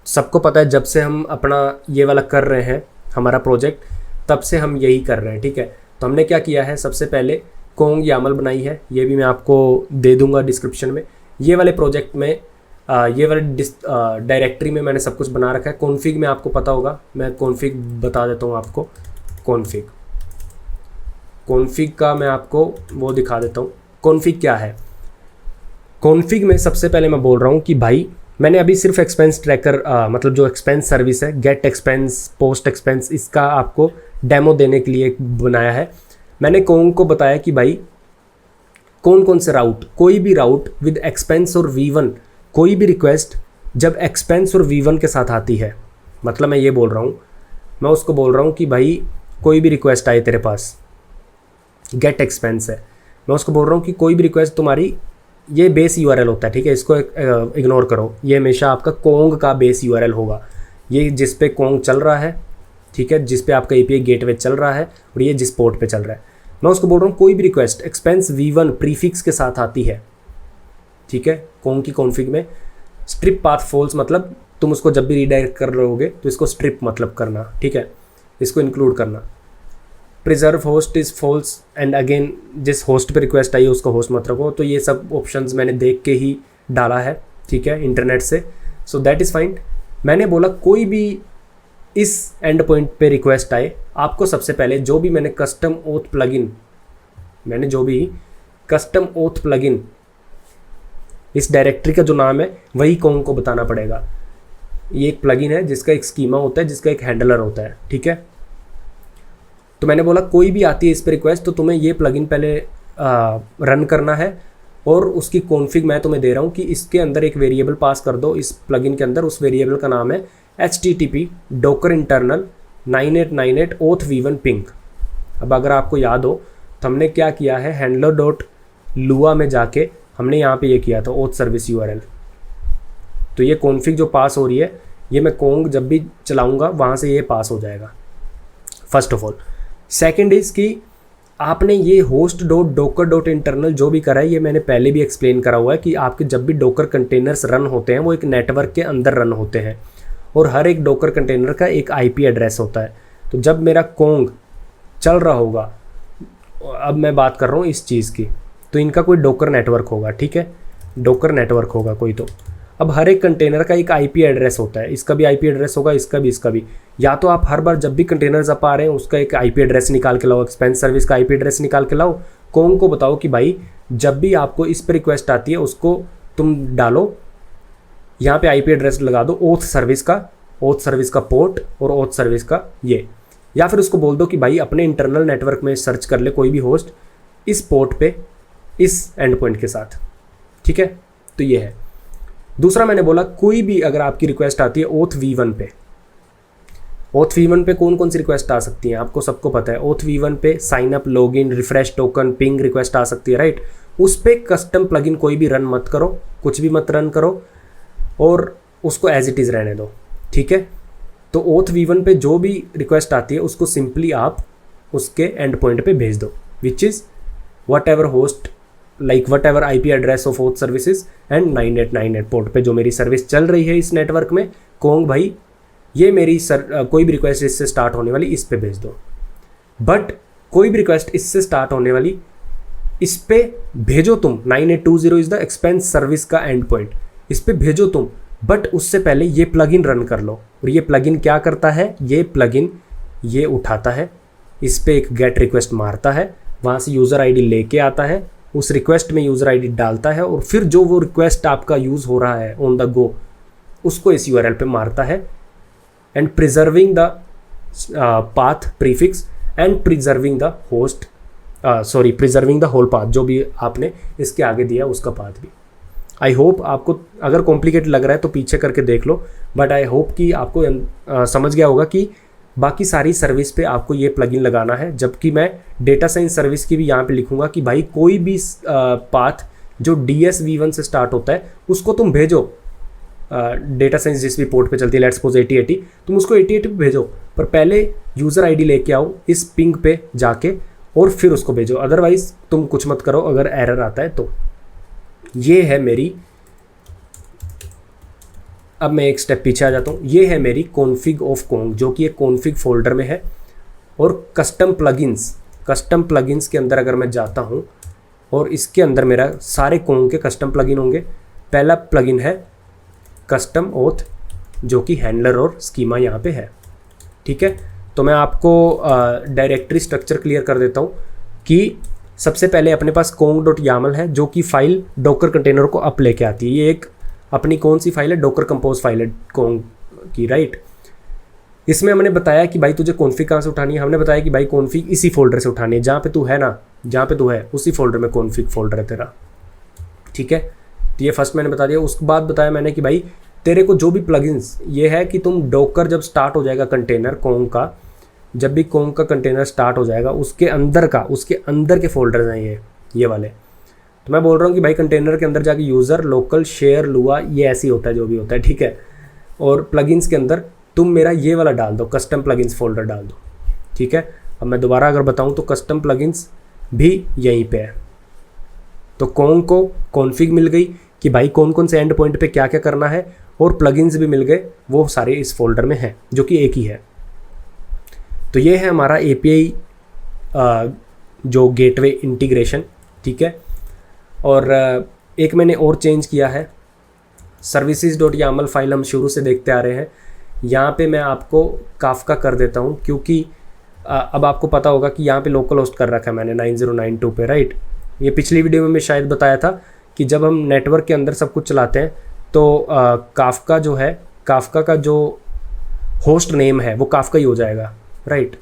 सबको पता है जब से हम अपना ये वाला कर रहे हैं हमारा प्रोजेक्ट, तब से हम यही कर रहे हैं, ठीक है। तो हमने क्या किया है, सबसे पहले कोंग यामल बनाई है, ये भी मैं आपको दे दूंगा डिस्क्रिप्शन में। ये वाले प्रोजेक्ट में ये वाले डायरेक्टरी में मैंने सब कुछ बना रखा है। कॉन्फ़िग में आपको पता होगा, मैं कॉन्फ़िग बता देता हूँ आपको। कॉन्फ़िग का मैं आपको वो दिखा देता हूँ। कॉन्फ़िग क्या है, कॉन्फ़िग में सबसे पहले मैं बोल रहा हूँ कि भाई मैंने अभी सिर्फ एक्सपेंस ट्रैकर मतलब जो एक्सपेंस सर्विस है, गेट एक्सपेंस, पोस्ट एक्सपेंस, इसका आपको डेमो देने के लिए बनाया है। मैंने कोंग को बताया कि भाई कौन कौन से राउट, कोई भी राउट विद एक्सपेंस और V1, कोई भी रिक्वेस्ट जब एक्सपेंस और V1 के साथ आती है, मतलब मैं ये बोल रहा हूँ, मैं उसको बोल रहा हूँ कि भाई कोई भी रिक्वेस्ट आए तेरे पास, गेट एक्सपेंस है, मैं उसको बोल रहा हूँ कि कोई भी रिक्वेस्ट तुम्हारी, ये बेस URL होता है, ठीक है, इसको इग्नोर करो, ये हमेशा आपका कोंग का बेस URL होगा, ये जिस पे कोंग चल रहा है, ठीक है, जिस पे आपका API गेटवे चल रहा है और ये जिस पोर्ट पे चल रहा है। मैं उसको बोल रहा हूँ कोई भी रिक्वेस्ट एक्सपेंस V1 प्रीफिक्स के साथ आती है, ठीक है, कोंग की कॉन्फ़िग में, स्ट्रिप पाथ फॉल्स, मतलब तुम उसको जब भी रीडायरेक्ट कर रहोगे तो इसको स्ट्रिप मतलब करना, ठीक है, इसको इंक्लूड करना। Preserve host is false, and again जिस होस्ट पे रिक्वेस्ट आई है उसको होस्ट मत रखो। तो ये सब ऑप्शंस मैंने देख के ही डाला है, ठीक है, इंटरनेट से, सो दैट इज़ फाइन। मैंने बोला कोई भी इस एंड पॉइंट पे रिक्वेस्ट आए, आपको सबसे पहले जो भी मैंने कस्टम ओथ प्लगइन, मैंने जो भी कस्टम ओथ प्लगइन, इस डायरेक्टरी का जो नाम है वही कोंग को बताना पड़ेगा। ये एक प्लगइन है जिसका एक स्कीमा होता है, जिसका एक हैंडलर होता है, ठीक है। तो मैंने बोला कोई भी आती है इस पर रिक्वेस्ट तो तुम्हें ये प्लगइन पहले रन करना है, और उसकी कॉन्फ़िग मैं तुम्हें दे रहा हूँ कि इसके अंदर एक वेरिएबल पास कर दो, इस प्लगइन के अंदर, उस वेरिएबल का नाम है HTTP docker internal 9898 auth v1 ping। अब अगर आपको याद हो तो हमने क्या किया है, handler.lua में जाके हमने यहाँ पे ये किया था auth service URL। तो ये कॉन्फ़िग जो पास हो रही है, ये मैं कोंग जब भी चलाऊँगा वहाँ से ये पास हो जाएगा, first of all. Second is कि आपने ये host.docker.internal जो भी करा है, ये मैंने पहले भी एक्सप्लेन करा हुआ है कि आपके जब भी डोकर कंटेनर्स रन होते हैं वो एक नेटवर्क के अंदर रन होते हैं, और हर एक डोकर कंटेनर का एक IP एड्रेस होता है। तो जब मेरा कोंग चल रहा होगा, अब मैं बात कर रहा हूँ इस चीज़ की, तो इनका कोई डोकर नेटवर्क होगा, ठीक है, डोकर नेटवर्क होगा कोई। तो अब हर एक कंटेनर का एक IP एड्रेस होता है, इसका भी IP एड्रेस होगा, इसका भी, इसका भी। या तो आप हर बार जब भी कंटेनर्स आप आ रहे हैं उसका एक IP एड्रेस निकाल के लाओ, एक्सपेंस सर्विस का IP एड्रेस निकाल के लाओ, कोंग को बताओ कि भाई जब भी आपको इस पर रिक्वेस्ट आती है उसको तुम डालो, यहाँ पे IP एड्रेस लगा दो ओथ सर्विस का पोर्ट और ओथ सर्विस का ये, या फिर उसको बोल दो कि भाई अपने इंटरनल नेटवर्क में सर्च कर ले कोई भी होस्ट इस पोर्ट पे इस एंड पॉइंट के साथ, ठीक है। तो ये है। दूसरा मैंने बोला कोई भी अगर आपकी रिक्वेस्ट आती है ओथ V1 पे, ओथ V1 पे कौन कौन सी रिक्वेस्ट आ सकती हैं आपको सबको पता है। ओथ V1 पे sign up, login, refresh token, ping request आ सकती है, राइट। उस पर कस्टम प्लगइन कोई भी रन मत करो, कुछ भी मत रन करो, और उसको एज इट इज़ रहने दो, ठीक है। तो ओथ V1 पे जो भी रिक्वेस्ट आती है उसको सिंपली आप उसके एंड पॉइंट पे भेज दो, which is what ever host, like what ever IP address of oath services and 9898 port पे जो मेरी सर्विस चल रही है इस नेटवर्क में, कोंग भाई ये मेरी कोई भी रिक्वेस्ट इससे स्टार्ट होने वाली इस पे भेज दो। बट कोई भी रिक्वेस्ट इससे स्टार्ट होने वाली इस पे भेजो तुम, 9820 इज़ द एक्सपेंस सर्विस का एंड पॉइंट, इस पे भेजो तुम, बट उससे पहले ये प्लगइन रन कर लो। और ये प्लगइन क्या करता है, ये प्लगइन ये उठाता है, इस पे एक गेट रिक्वेस्ट मारता है, वहाँ से यूज़र ID लेके आता है, उस रिक्वेस्ट में यूज़र ID डालता है, और फिर जो वो रिक्वेस्ट आपका यूज़ हो रहा है ऑन द गो उसको इस URL पे मारता है, and preserving the path prefix and preserving the host, preserving the whole path, जो भी आपने इसके आगे दिया उसका पाथ भी। आई होप आपको अगर कॉम्प्लिकेटेड लग रहा है तो पीछे करके देख लो, बट आई होप कि आपको समझ गया होगा कि बाकी सारी सर्विस पे आपको ये प्लगइन लगाना है। जबकि मैं डेटा साइंस सर्विस की भी यहाँ पे लिखूँगा कि भाई कोई भी पाथ जो DS V1 से स्टार्ट होता है उसको तुम भेजो, डेटा साइंस जिस भी पोर्ट पे चलती है, लेट्स सपोज 8080, तुम उसको 8080 पे भेजो, पर पहले यूज़र ID लेके आओ इस पिंग पे जाके और फिर उसको भेजो, अदरवाइज तुम कुछ मत करो अगर एरर आता है तो। ये है मेरी, अब मैं एक स्टेप पीछे आ जाता हूँ, ये है मेरी कॉन्फ़िग ऑफ कोंग जो कि एक कॉन्फ़िग फोल्डर में है। और कस्टम प्लगइन्स के अंदर अगर मैं जाता हूँ और इसके अंदर मेरा सारे कोंग के कस्टम प्लगइन होंगे। पहला प्लगइन है कस्टम ओथ जो कि हैंडलर और स्कीमा यहाँ पे है, ठीक है। तो मैं आपको डायरेक्टरी स्ट्रक्चर क्लियर कर देता हूँ कि सबसे पहले अपने पास kong.yaml है जो कि फाइल डॉकर कंटेनर को अप लेके आती है। ये एक अपनी कौन सी फाइल है, डॉकर कंपोज फाइल है कौन की, राइट। इसमें हमने बताया कि भाई तुझे कॉन्फ़िग कहाँ से उठानी है, हमने बताया कि भाई कॉन्फ़िग इसी फोल्डर से उठानी है जहाँ पे तू है ना, जहाँ पे तू है उसी फोल्डर में कॉन्फ़िग फोल्डर है तेरा, ठीक है। तो ये फर्स्ट मैंने बता दिया। उसके बाद बताया मैंने कि भाई तेरे को जो भी प्लगइन्स, ये है कि तुम डॉकर जब स्टार्ट हो जाएगा कंटेनर कोंग का, जब भी कोंग का कंटेनर स्टार्ट हो जाएगा उसके अंदर के फोल्डर्स हैं ये वाले। तो मैं बोल रहा हूँ कि भाई कंटेनर के अंदर जाके यूज़र, लोकल, शेयर, लुआ, ये ऐसे ही होता है जो भी होता है, ठीक है। और प्लगइन्स के अंदर तुम मेरा ये वाला डाल दो, कस्टम प्लगइन्स फोल्डर डाल दो, ठीक है। अब मैं दोबारा अगर बताऊँ तो कस्टम प्लगइन्स भी यहीं पे है। तो कौन को कॉन्फ़िग मिल गई कि भाई कौन कौन से एंड पॉइंट पे क्या क्या करना है, और प्लगइन्स भी मिल गए, वो सारे इस फोल्डर में हैं जो कि एक ही है। तो ये है हमारा API जो गेटवे इंटीग्रेशन, ठीक है। और एक मैंने और चेंज किया है, services.yaml फाइल हम शुरू से देखते आ रहे हैं, यहाँ पे मैं आपको काफका कर देता हूँ, क्योंकि अब आपको पता होगा कि यहाँ पे लोकल होस्ट कर रखा है मैंने 9092 पे, राइट। ये पिछली वीडियो में मैं शायद बताया था कि जब हम नेटवर्क के अंदर सब कुछ चलाते हैं तो काफका जो है, काफका का जो होस्ट नेम है वो काफका ही हो जाएगा, राइट।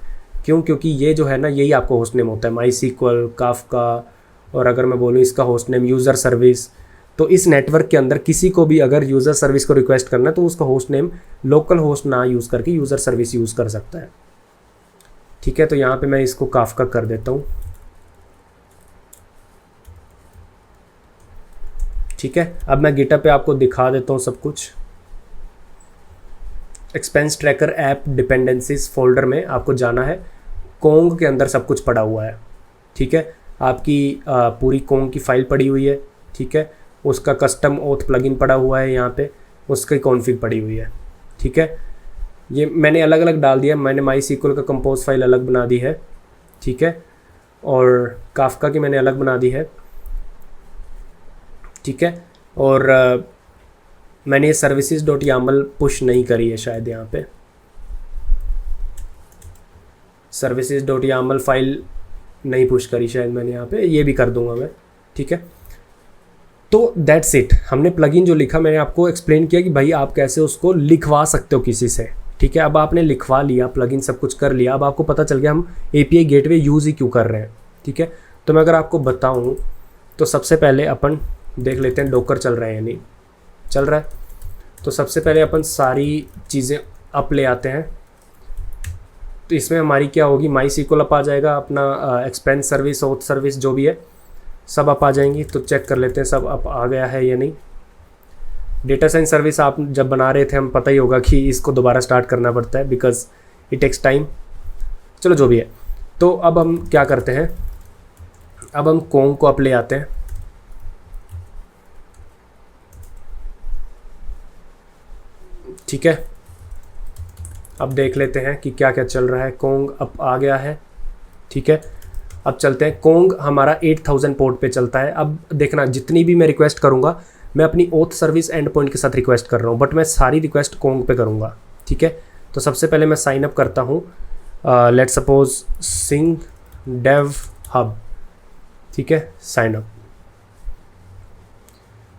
क्यों? क्योंकि ये जो है ना, यही आपको होस्ट नेम होता है, MySQL, काफका, और अगर मैं बोलूँ इसका होस्ट नेम यूज़र सर्विस, तो इस नेटवर्क के अंदर किसी को भी अगर यूज़र सर्विस को रिक्वेस्ट करना है तो उसका होस्ट नेम लोकल होस्ट ना यूज़ करके यूज़र सर्विस यूज़ कर सकता है, ठीक है। तो यहाँ पे मैं इसको काफका कर देता हूँ, ठीक है। अब मैं गिटहब पे आपको दिखा देता हूँ सब कुछ। Expense tracker app dependencies folder में आपको जाना है, कोंग के अंदर सब कुछ पड़ा हुआ है, ठीक है। आपकी पूरी कोंग की फाइल पड़ी हुई है, ठीक है। उसका कस्टम ओथ प्लगइन पड़ा हुआ है यहाँ पे, उसकी कॉन्फ़िग पड़ी हुई है, ठीक है। ये मैंने अलग अलग डाल दिया, मैंने MySQL का कंपोज फाइल अलग बना दी है, ठीक है, और काफका की मैंने अलग बना दी है, ठीक है। और मैंने ये services.yaml पुश नहीं करी है शायद, यहाँ पे services.yaml फाइल नहीं पुश करी शायद मैंने यहाँ पे, ये भी कर दूंगा मैं, ठीक है। तो दैट्स इट, हमने प्लगइन जो लिखा मैंने आपको एक्सप्लेन किया कि भाई आप कैसे उसको लिखवा सकते हो किसी से, ठीक है। अब आपने लिखवा लिया, प्लगइन सब कुछ कर लिया, अब आपको पता चल गया हम API गेटवे यूज़ ही क्यों कर रहे हैं, ठीक है। तो मैं अगर आपको बताऊँ तो सबसे पहले अपन देख लेते हैं डॉकर चल रहा है या नहीं चल रहा है। तो सबसे पहले अपन सारी चीज़ें अप ले आते हैं। तो इसमें हमारी क्या होगी, MySQL अप आ जाएगा, अपना एक्सपेंस सर्विस, ओथ सर्विस जो भी है सब अप आ जाएंगी। तो चेक कर लेते हैं सब अप आ गया है या नहीं। डेटा साइंस सर्विस आप जब बना रहे थे, हम पता ही होगा कि इसको दोबारा स्टार्ट करना पड़ता है बिकॉज इट टेक्स टाइम। चलो जो भी है, तो अब हम क्या करते हैं, अब हम कोंग को अप ले आते हैं, ठीक है। अब देख लेते हैं कि क्या क्या चल रहा है। कोंग अप आ गया है, ठीक है। अब चलते हैं, कोंग हमारा 8000 पोर्ट पे चलता है। अब देखना, जितनी भी मैं रिक्वेस्ट करूँगा, मैं अपनी ओथ सर्विस एंड पॉइंट के साथ रिक्वेस्ट कर रहा हूँ, बट मैं सारी रिक्वेस्ट कोंग पे करूँगा, ठीक है। तो सबसे पहले मैं साइन अप करता हूँ, लेट सपोज सिंग डेव हब, ठीक है, साइन अप।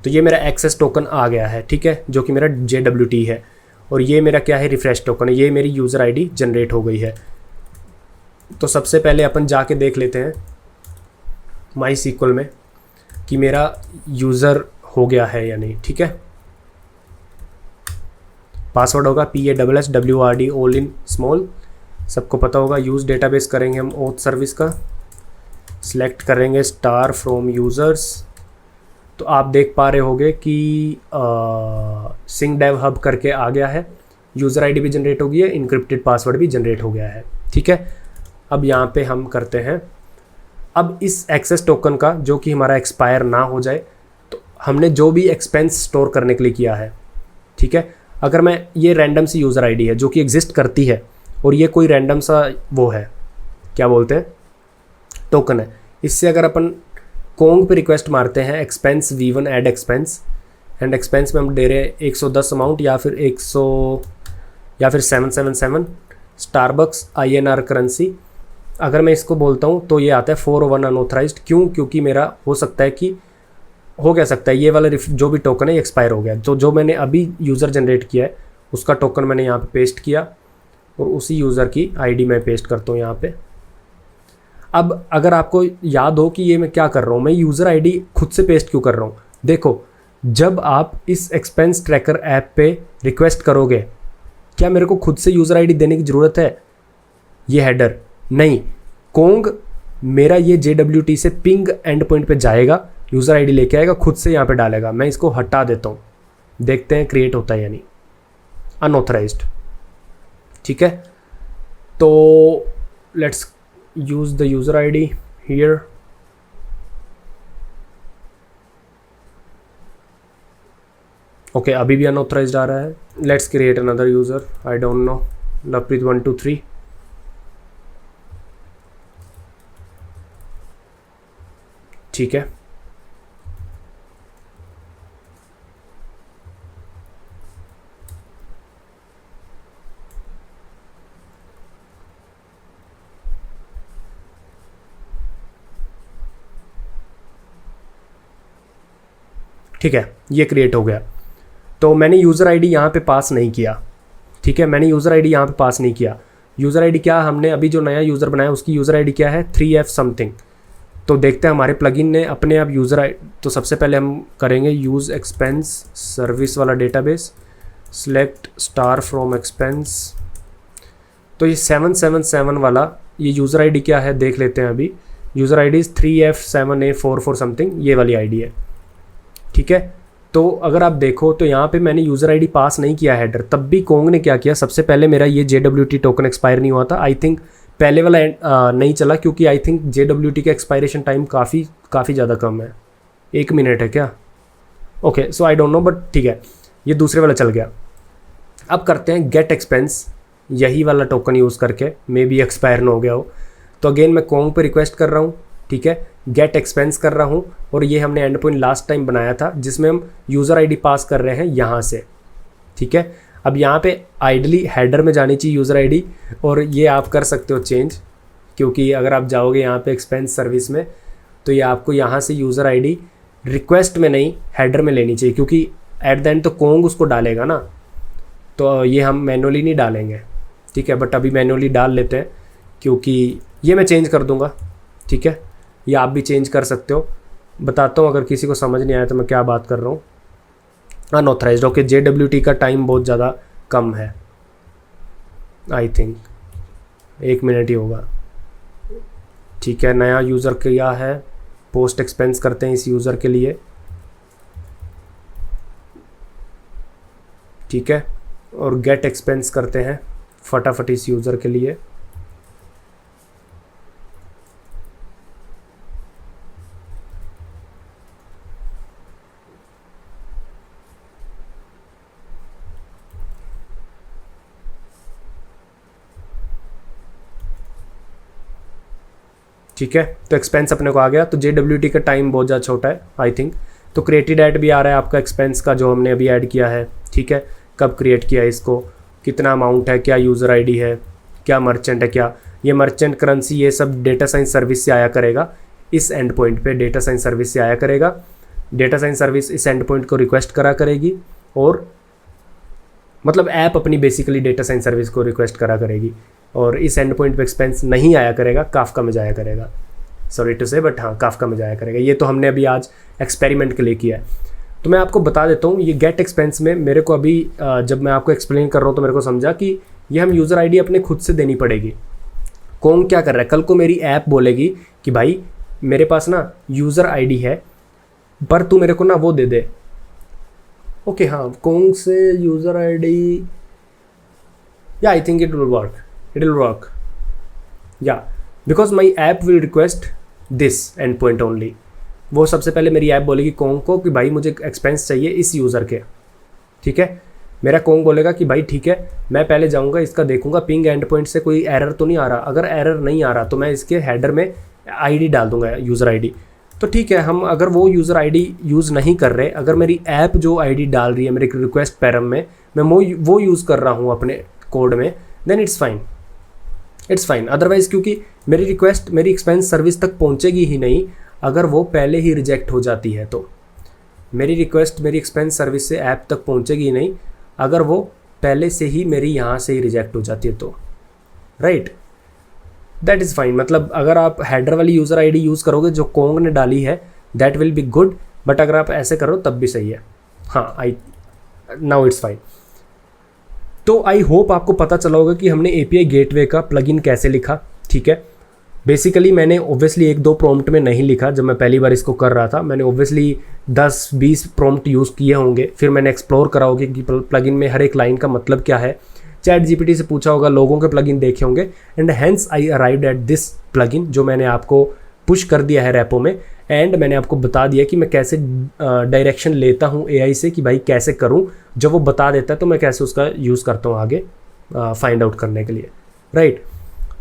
तो ये मेरा एक्सेस टोकन आ गया है, ठीक है, जो कि मेरा JWT है, और ये मेरा क्या है, रिफ्रेश टोकन है। ये मेरी यूज़र ID जनरेट हो गई है। तो सबसे पहले अपन जाके देख लेते हैं MySQL में कि मेरा यूज़र हो गया है या नहीं, ठीक है। पासवर्ड होगा PASSWRD ऑल इन स्मॉल, सबको पता होगा। यूज़ डेटाबेस करेंगे हम ओथ सर्विस का, सिलेक्ट करेंगे स्टार फ्रॉम यूज़र्स। तो आप देख पा रहे होगे कि सिंग डेव हब करके आ गया है, यूज़र ID भी जनरेट हो गई है, इनक्रिप्टेड पासवर्ड भी जनरेट हो गया है, ठीक है। अब यहाँ पे हम करते हैं, अब इस एक्सेस टोकन का जो कि हमारा एक्सपायर ना हो जाए, तो हमने जो भी एक्सपेंस स्टोर करने के लिए किया है, ठीक है। अगर मैं, ये रैंडम सी यूज़र ID है जो कि एग्जिस्ट करती है, और ये कोई रैंडम सा वो है, क्या बोलते हैं, टोकन है। इससे अगर अपन कोंग पे रिक्वेस्ट मारते हैं expense V1 add expense, and expense में हम दे रहे हैं 110 अमाउंट या फिर 777 स्टारबक्स INR करेंसी। अगर मैं इसको बोलता हूँ तो ये आता है 401 अनऑथराइज्ड। क्यों? क्योंकि मेरा हो सकता है कि हो क्या सकता है, ये वाला जो भी टोकन है एक्सपायर हो गया। तो जो मैंने अभी यूज़र जनरेट किया है उसका टोकन मैंने यहाँ पे पेस्ट किया और उसी यूज़र की आईडी मैं पेस्ट करता हूँ यहाँ पे। अब अगर आपको याद हो कि ये मैं क्या कर रहा हूँ, मैं यूज़र आईडी खुद से पेस्ट क्यों कर रहा हूँ, देखो जब आप इस एक्सपेंस ट्रैकर ऐप पे रिक्वेस्ट करोगे, क्या मेरे को खुद से यूज़र आईडी देने की ज़रूरत है? ये हेडर नहीं, कोंग मेरा ये JWT से पिंग एंड पॉइंट पे जाएगा, यूज़र आईडी लेके आएगा, खुद से यहाँ पे डालेगा। मैं इसको हटा देता हूँ, देखते हैं क्रिएट होता है यानी अनऑथराइज्ड। ठीक है, तो let's use the user ID here. Okay, अभी भी अनऑथराइज्ड आ रहा है। Let's create another user, I don't know, Lovepreet 123। ठीक है, ठीक है, ये क्रिएट हो गया। तो मैंने यूज़र आईडी यहाँ पे पास नहीं किया। ठीक है, मैंने यूज़र आईडी यहाँ पे पास नहीं किया। यूज़र आईडी क्या, हमने अभी जो नया यूज़र बनाया उसकी यूज़र आईडी क्या है, 3F समथिंग। तो देखते हैं हमारे प्लगइन ने अपने आप यूज़र आई, तो सबसे पहले हम करेंगे यूज़ एक्सपेंस सर्विस वाला database, select star from expense. तो ये 777 वाला ये यूज़र आईडी क्या है देख लेते हैं अभी। यूज़र आईडी 3F7A44 समथिंग, ये वाली आईडी है। ठीक है, तो अगर आप देखो तो यहाँ पे मैंने यूज़र आईडी पास नहीं किया हेडर, तब भी कोंग ने क्या किया, सबसे पहले मेरा ये JWT टोकन एक्सपायर नहीं हुआ था। आई थिंक पहले वाला नहीं चला, क्योंकि आई थिंक JWT का एक्सपायरेशन टाइम काफ़ी ज़्यादा कम है, 1 मिनट है क्या? Okay, so I don't know, but ठीक है, ये दूसरे वाला चल गया। अब करते हैं गेट एक्सपेंस, यही वाला टोकन यूज़ करके, मे बी एक्सपायर ना हो गया हो। तो अगेन मैं कोंग पे रिक्वेस्ट कर रहा हूँ। ठीक है, गेट एक्सपेंस कर रहा हूँ, और ये हमने एंड पॉइंट लास्ट टाइम बनाया था जिसमें हम यूज़र आईडी पास कर रहे हैं यहाँ से। ठीक है, अब यहाँ पे आइडली हेडर में जानी चाहिए यूज़र आईडी, और ये आप कर सकते हो चेंज, क्योंकि अगर आप जाओगे यहाँ पे एक्सपेंस सर्विस में तो ये आपको यहाँ से यूज़र आईडी रिक्वेस्ट में नहीं हेडर में लेनी चाहिए, क्योंकि एट द एंड तो कोंग उसको डालेगा ना, तो ये हम मैनुअली नहीं डालेंगे। ठीक है, बट अभी मैनुअली डाल लेते हैं, क्योंकि ये मैं चेंज कर दूँगा। ठीक है, ये आप भी चेंज कर सकते हो। बताता हूँ अगर किसी को समझ नहीं आया तो मैं क्या बात कर रहा हूँ। अनऑथराइज्ड, ओके, JWT का टाइम बहुत ज़्यादा कम है, आई थिंक 1 मिनट ही होगा। ठीक है, नया यूज़र क्या है, पोस्ट एक्सपेंस करते हैं इस यूज़र के लिए। ठीक है, और गेट एक्सपेंस करते हैं फटाफट इस यूज़र के लिए। ठीक है, तो एक्सपेंस अपने को आ गया। तो JWT का टाइम बहुत ज़्यादा छोटा है आई थिंक। तो क्रिएटेड ऐड भी आ रहा है आपका एक्सपेंस का, जो हमने अभी ऐड किया है। ठीक है, कब क्रिएट किया है इसको, कितना अमाउंट है, क्या यूज़र आईडी है, क्या मर्चेंट है, क्या ये मर्चेंट करेंसी, ये सब डेटा साइंस सर्विस से आया करेगा। इस एंड पॉइंट पे डेटा साइंस सर्विस से आया करेगा। डेटा साइंस सर्विस इस एंड पॉइंट को रिक्वेस्ट करा करेगी, और मतलब ऐप अपनी बेसिकली डेटा साइंस सर्विस को रिक्वेस्ट करा करेगी, और इस एंड पॉइंट पे एक्सपेंस नहीं आया करेगा, काफका में जाया करेगा। सॉरी टू से, बट हाँ, काफका में जाया करेगा। ये तो हमने अभी आज एक्सपेरिमेंट के लिए किया है। तो मैं आपको बता देता हूँ, ये गेट एक्सपेंस में मेरे को अभी जब मैं आपको एक्सप्लेन कर रहा हूँ तो मेरे को समझा कि ये हम यूज़र आईडी अपने खुद से देनी पड़ेगी। कौन क्या कर रहा है, कल को मेरी ऐप बोलेगी कि भाई मेरे पास ना यूज़र आईडी है, पर तू मेरे को ना वो दे दे। ओके, हाँ, कौन से यूज़र आईडी, या I think it will work, या because my app will request this end point only. वो सबसे पहले मेरी ऐप बोलेगी कोंग को कि भाई मुझे एक्सपेंस चाहिए इस यूज़र के। ठीक है, मेरा कोंग बोलेगा कि भाई ठीक है, मैं पहले जाऊंगा, इसका देखूंगा पिंग एंड पॉइंट से कोई एरर तो नहीं आ रहा। अगर एरर नहीं आ रहा तो मैं इसके हेडर में आईडी डाल दूंगा, यूज़र आईडी। तो ठीक है, हम अगर वो यूज़र आईडी यूज़ नहीं कर रहे, अगर मेरी ऐप जो आईडी डाल रही है मेरे रिक्वेस्ट पैरम में, मैं वो यूज़ कर रहा हूँ अपने कोड में, देन इट्स फाइन। अदरवाइज़ क्योंकि मेरी रिक्वेस्ट मेरी एक्सपेंस सर्विस तक पहुँचेगी ही नहीं अगर वो पहले ही रिजेक्ट हो जाती है। तो मेरी रिक्वेस्ट मेरी एक्सपेंस सर्विस से ऐप तक पहुंचेगी नहीं अगर वो पहले से ही मेरी यहाँ से ही रिजेक्ट हो जाती है तो, राइट, दैट इज़ फाइन। मतलब अगर आप हेडर वाली यूज़र आईडी यूज़ करोगे जो कोंग ने डाली है, that will be good, but अगर आप ऐसे करो तब भी सही है। हाँ, नाउ इट्स फाइन। तो आई होप आपको पता चला होगा कि हमने API गेटवे का प्लगइन कैसे लिखा, ठीक है। बेसिकली मैंने ओब्वियसली 1-2 प्रॉम्प्ट में नहीं लिखा जब मैं पहली बार इसको कर रहा था, मैंने ओब्वियसली 10-20 प्रॉम्प्ट यूज़ किए होंगे, फिर मैंने एक्सप्लोर करा होगा कि प्लगइन में हर एक लाइन का मतलब क्या है, ChatGPT से पूछा होगा, लोगों के प्लगइन देखे होंगे, and hence I arrived at this plugin जो मैंने आपको पुश कर दिया है रेपो में, एंड मैंने आपको बता दिया कि मैं कैसे डायरेक्शन लेता हूँ AI से कि भाई कैसे करूँ, जब वो बता देता है तो मैं कैसे उसका यूज़ करता हूँ आगे फाइंड आउट करने के लिए, राइट।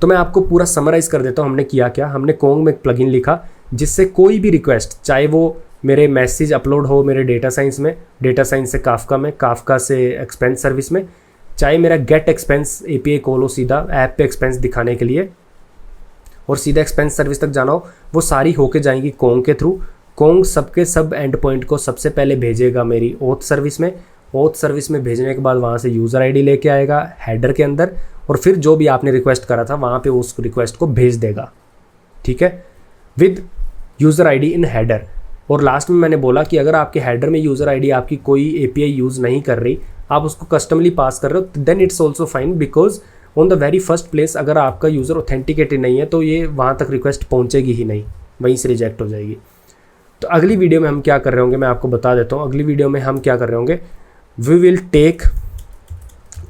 तो मैं आपको पूरा समराइज़ कर देता हूँ हमने किया क्या। हमने कोंग में एक प्लगइन लिखा जिससे कोई भी रिक्वेस्ट, चाहे वो मेरे मैसेज अपलोड हो मेरे डेटा साइंस में, डेटा साइंस से काफका में, काफका से एक्सपेंस सर्विस में, चाहे मेरा गेट एक्सपेंस API कॉल हो सीधा ऐप पे एक्सपेंस दिखाने के लिए और सीधा एक्सपेंस सर्विस तक जाना हो, वो सारी होके जाएंगी कोंग के थ्रू। कोंग सबके सब एंड पॉइंट को सबसे पहले भेजेगा मेरी ओथ सर्विस में, ओथ सर्विस में भेजने के बाद वहाँ से यूज़र आईडी लेके आएगा हेडर के अंदर, और फिर जो भी आपने रिक्वेस्ट करा था वहाँ पे उस रिक्वेस्ट को भेज देगा, ठीक है, with user ID in header. और लास्ट में मैंने बोला कि अगर आपके हेडर में यूज़र आईडी आपकी कोई API यूज़ नहीं कर रही, आप उसको कस्टमली पास कर रहे हो, then it's also fine, because on the very first place अगर आपका यूज़र ऑथेंटिकेटेड नहीं है तो ये वहाँ तक रिक्वेस्ट पहुँचेगी ही नहीं, वहीं से रिजेक्ट हो जाएगी। तो अगली वीडियो में हम क्या कर रहे होंगे मैं आपको बता देता हूँ। अगली वीडियो में हम क्या कर रहे होंगे, we will take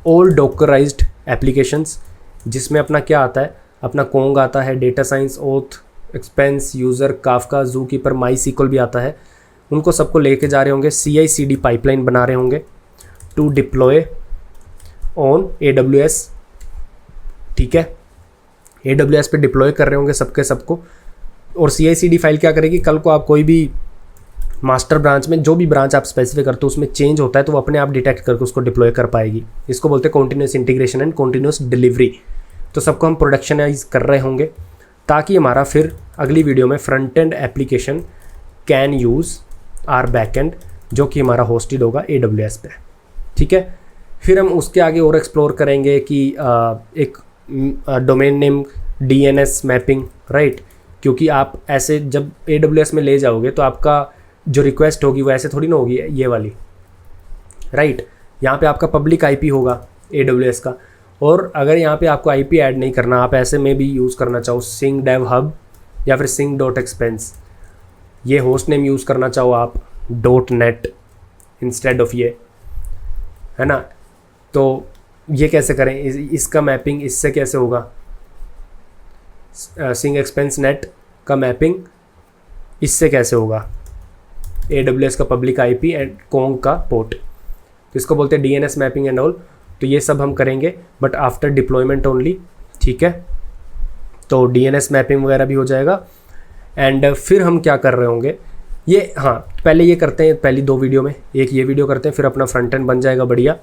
all dockerized applications, जिसमें अपना क्या आता है, अपना कोंग आता है, data science, auth, expense, user, Kafka, zookeeper, MySQL भी आता है, उनको सबको लेके जा रहे होंगे, CI/CD पाइपलाइन बना रहे होंगे टू डिप्लॉय ऑन AWS, ठीक है, AWS पे डिप्लॉय कर रहे होंगे सबके सबको। और CI/CD फाइल क्या करेगी, कल को आप कोई भी मास्टर ब्रांच में, जो भी ब्रांच आप स्पेसिफाई करते हो उसमें चेंज होता है तो वो अपने आप डिटेक्ट करके उसको डिप्लॉय कर पाएगी। इसको बोलते हैं continuous integration and continuous delivery. तो सबको हम प्रोडक्शनाइज कर रहे होंगे ताकि हमारा फिर अगली वीडियो में front end application can use our back end, जो कि हमारा होस्टेड होगा AWS पे, ठीक है। फिर हम उसके आगे और एक्सप्लोर करेंगे कि एक domain name DNS mapping, right, क्योंकि आप ऐसे जब AWS में ले जाओगे तो आपका जो रिक्वेस्ट होगी वो ऐसे थोड़ी ना होगी ये वाली, राइट। यहाँ पे आपका पब्लिक IP होगा AWS का, और अगर यहाँ पे आपको IP ऐड नहीं करना, आप ऐसे में भी यूज़ करना चाहो सिंग डेव हब या फिर sing.expense, ये होस्ट नेम यूज़ करना चाहो आप .net इंस्टेड ऑफ ये, है ना। तो ये कैसे करें, इसका मैपिंग इससे कैसे होगा, सिंग एक्सपेंस नेट का मैपिंग इससे कैसे होगा, AWS का पब्लिक IP एंड कोंग का पोर्ट, तो इसको बोलते हैं DNS मैपिंग एंड ऑल। तो ये सब हम करेंगे बट आफ्टर डिप्लॉयमेंट ओनली, ठीक है। तो DNS मैपिंग वगैरह भी हो जाएगा। एंड फिर हम क्या कर रहे होंगे, ये हाँ पहले ये करते हैं, पहली 2 वीडियो में, एक ये वीडियो करते हैं, फिर अपना फ्रंट एंड बन जाएगा बढ़िया,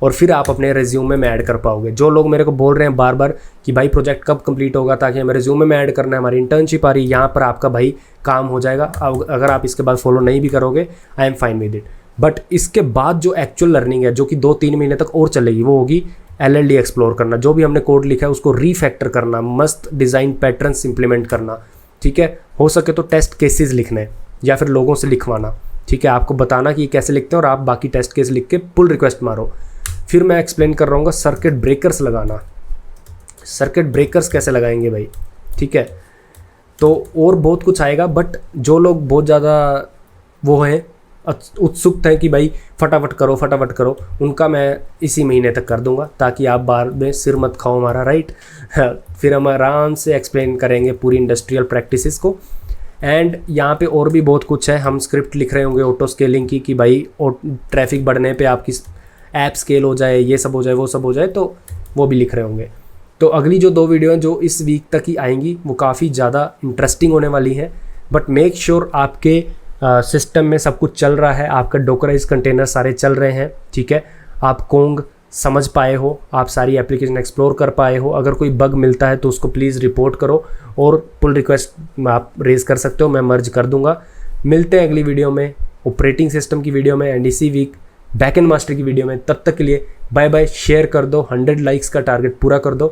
और फिर आप अपने रेज्यूमे में ऐड कर पाओगे। जो लोग मेरे को बोल रहे हैं बार बार कि भाई प्रोजेक्ट कब कंप्लीट होगा ताकि हमें रेज्यूमे में ऐड करना है, हमारी इंटर्नशिप आ रही है, यहाँ पर आपका भाई काम हो जाएगा। अगर आप इसके बाद फॉलो नहीं भी करोगे, I am fine with it. But इसके बाद जो एक्चुअल लर्निंग है जो कि 2-3 महीने तक और चलेगी, वो होगी LLD एक्सप्लोर करना, जो भी हमने कोड लिखा है उसको रीफैक्टर करना, मस्त डिज़ाइन पैटर्न्स इंप्लीमेंट करना, ठीक है। हो सके तो टेस्ट केसेस लिखने या फिर लोगों से लिखवाना, ठीक है, आपको बताना कि कैसे लिखते हैं और आप बाकी टेस्ट केस लिख के पुल रिक्वेस्ट मारो। फिर मैं एक्सप्लेन कर रहा हूँ सर्किट ब्रेकर्स लगाना, सर्किट ब्रेकर्स कैसे लगाएंगे भाई, ठीक है। तो और बहुत कुछ आएगा, बट जो लोग बहुत ज़्यादा वो हैं उत्सुक हैं कि भाई फटाफट करो, उनका मैं इसी महीने तक कर दूंगा ताकि आप बार में सिर मत खाओ हमारा, राइट। फिर हम आराम से एक्सप्लेन करेंगे पूरी इंडस्ट्रियल प्रैक्टिसेस को। एंड यहाँ पे और भी बहुत कुछ है, हम स्क्रिप्ट लिख रहे होंगे ऑटो स्केलिंग की कि भाई ट्रैफिक बढ़ने पे आपकी ऐप स्केल हो जाए, ये सब हो जाए, वो सब हो जाए, तो वो भी लिख रहे होंगे। तो अगली जो 2 वीडियो हैं जो इस वीक तक ही आएंगी वो काफ़ी ज़्यादा इंटरेस्टिंग होने वाली हैं। बट मेक श्योर आपके सिस्टम में सब कुछ चल रहा है, आपका डॉकराइज कंटेनर सारे चल रहे हैं, ठीक है, आप कोंग समझ पाए हो, आप सारी एप्लीकेशन एक्सप्लोर कर पाए हो। अगर कोई बग मिलता है तो उसको प्लीज़ रिपोर्ट करो और पुल रिक्वेस्ट आप रेज़ कर सकते हो, मैं मर्ज कर दूंगा। मिलते हैं अगली वीडियो में, ऑपरेटिंग सिस्टम की वीडियो में एंड इसी वीक बैक एंड मास्टर की वीडियो में। तब तक के लिए बाय बाय। शेयर कर दो, 100 लाइक्स का टारगेट पूरा कर दो।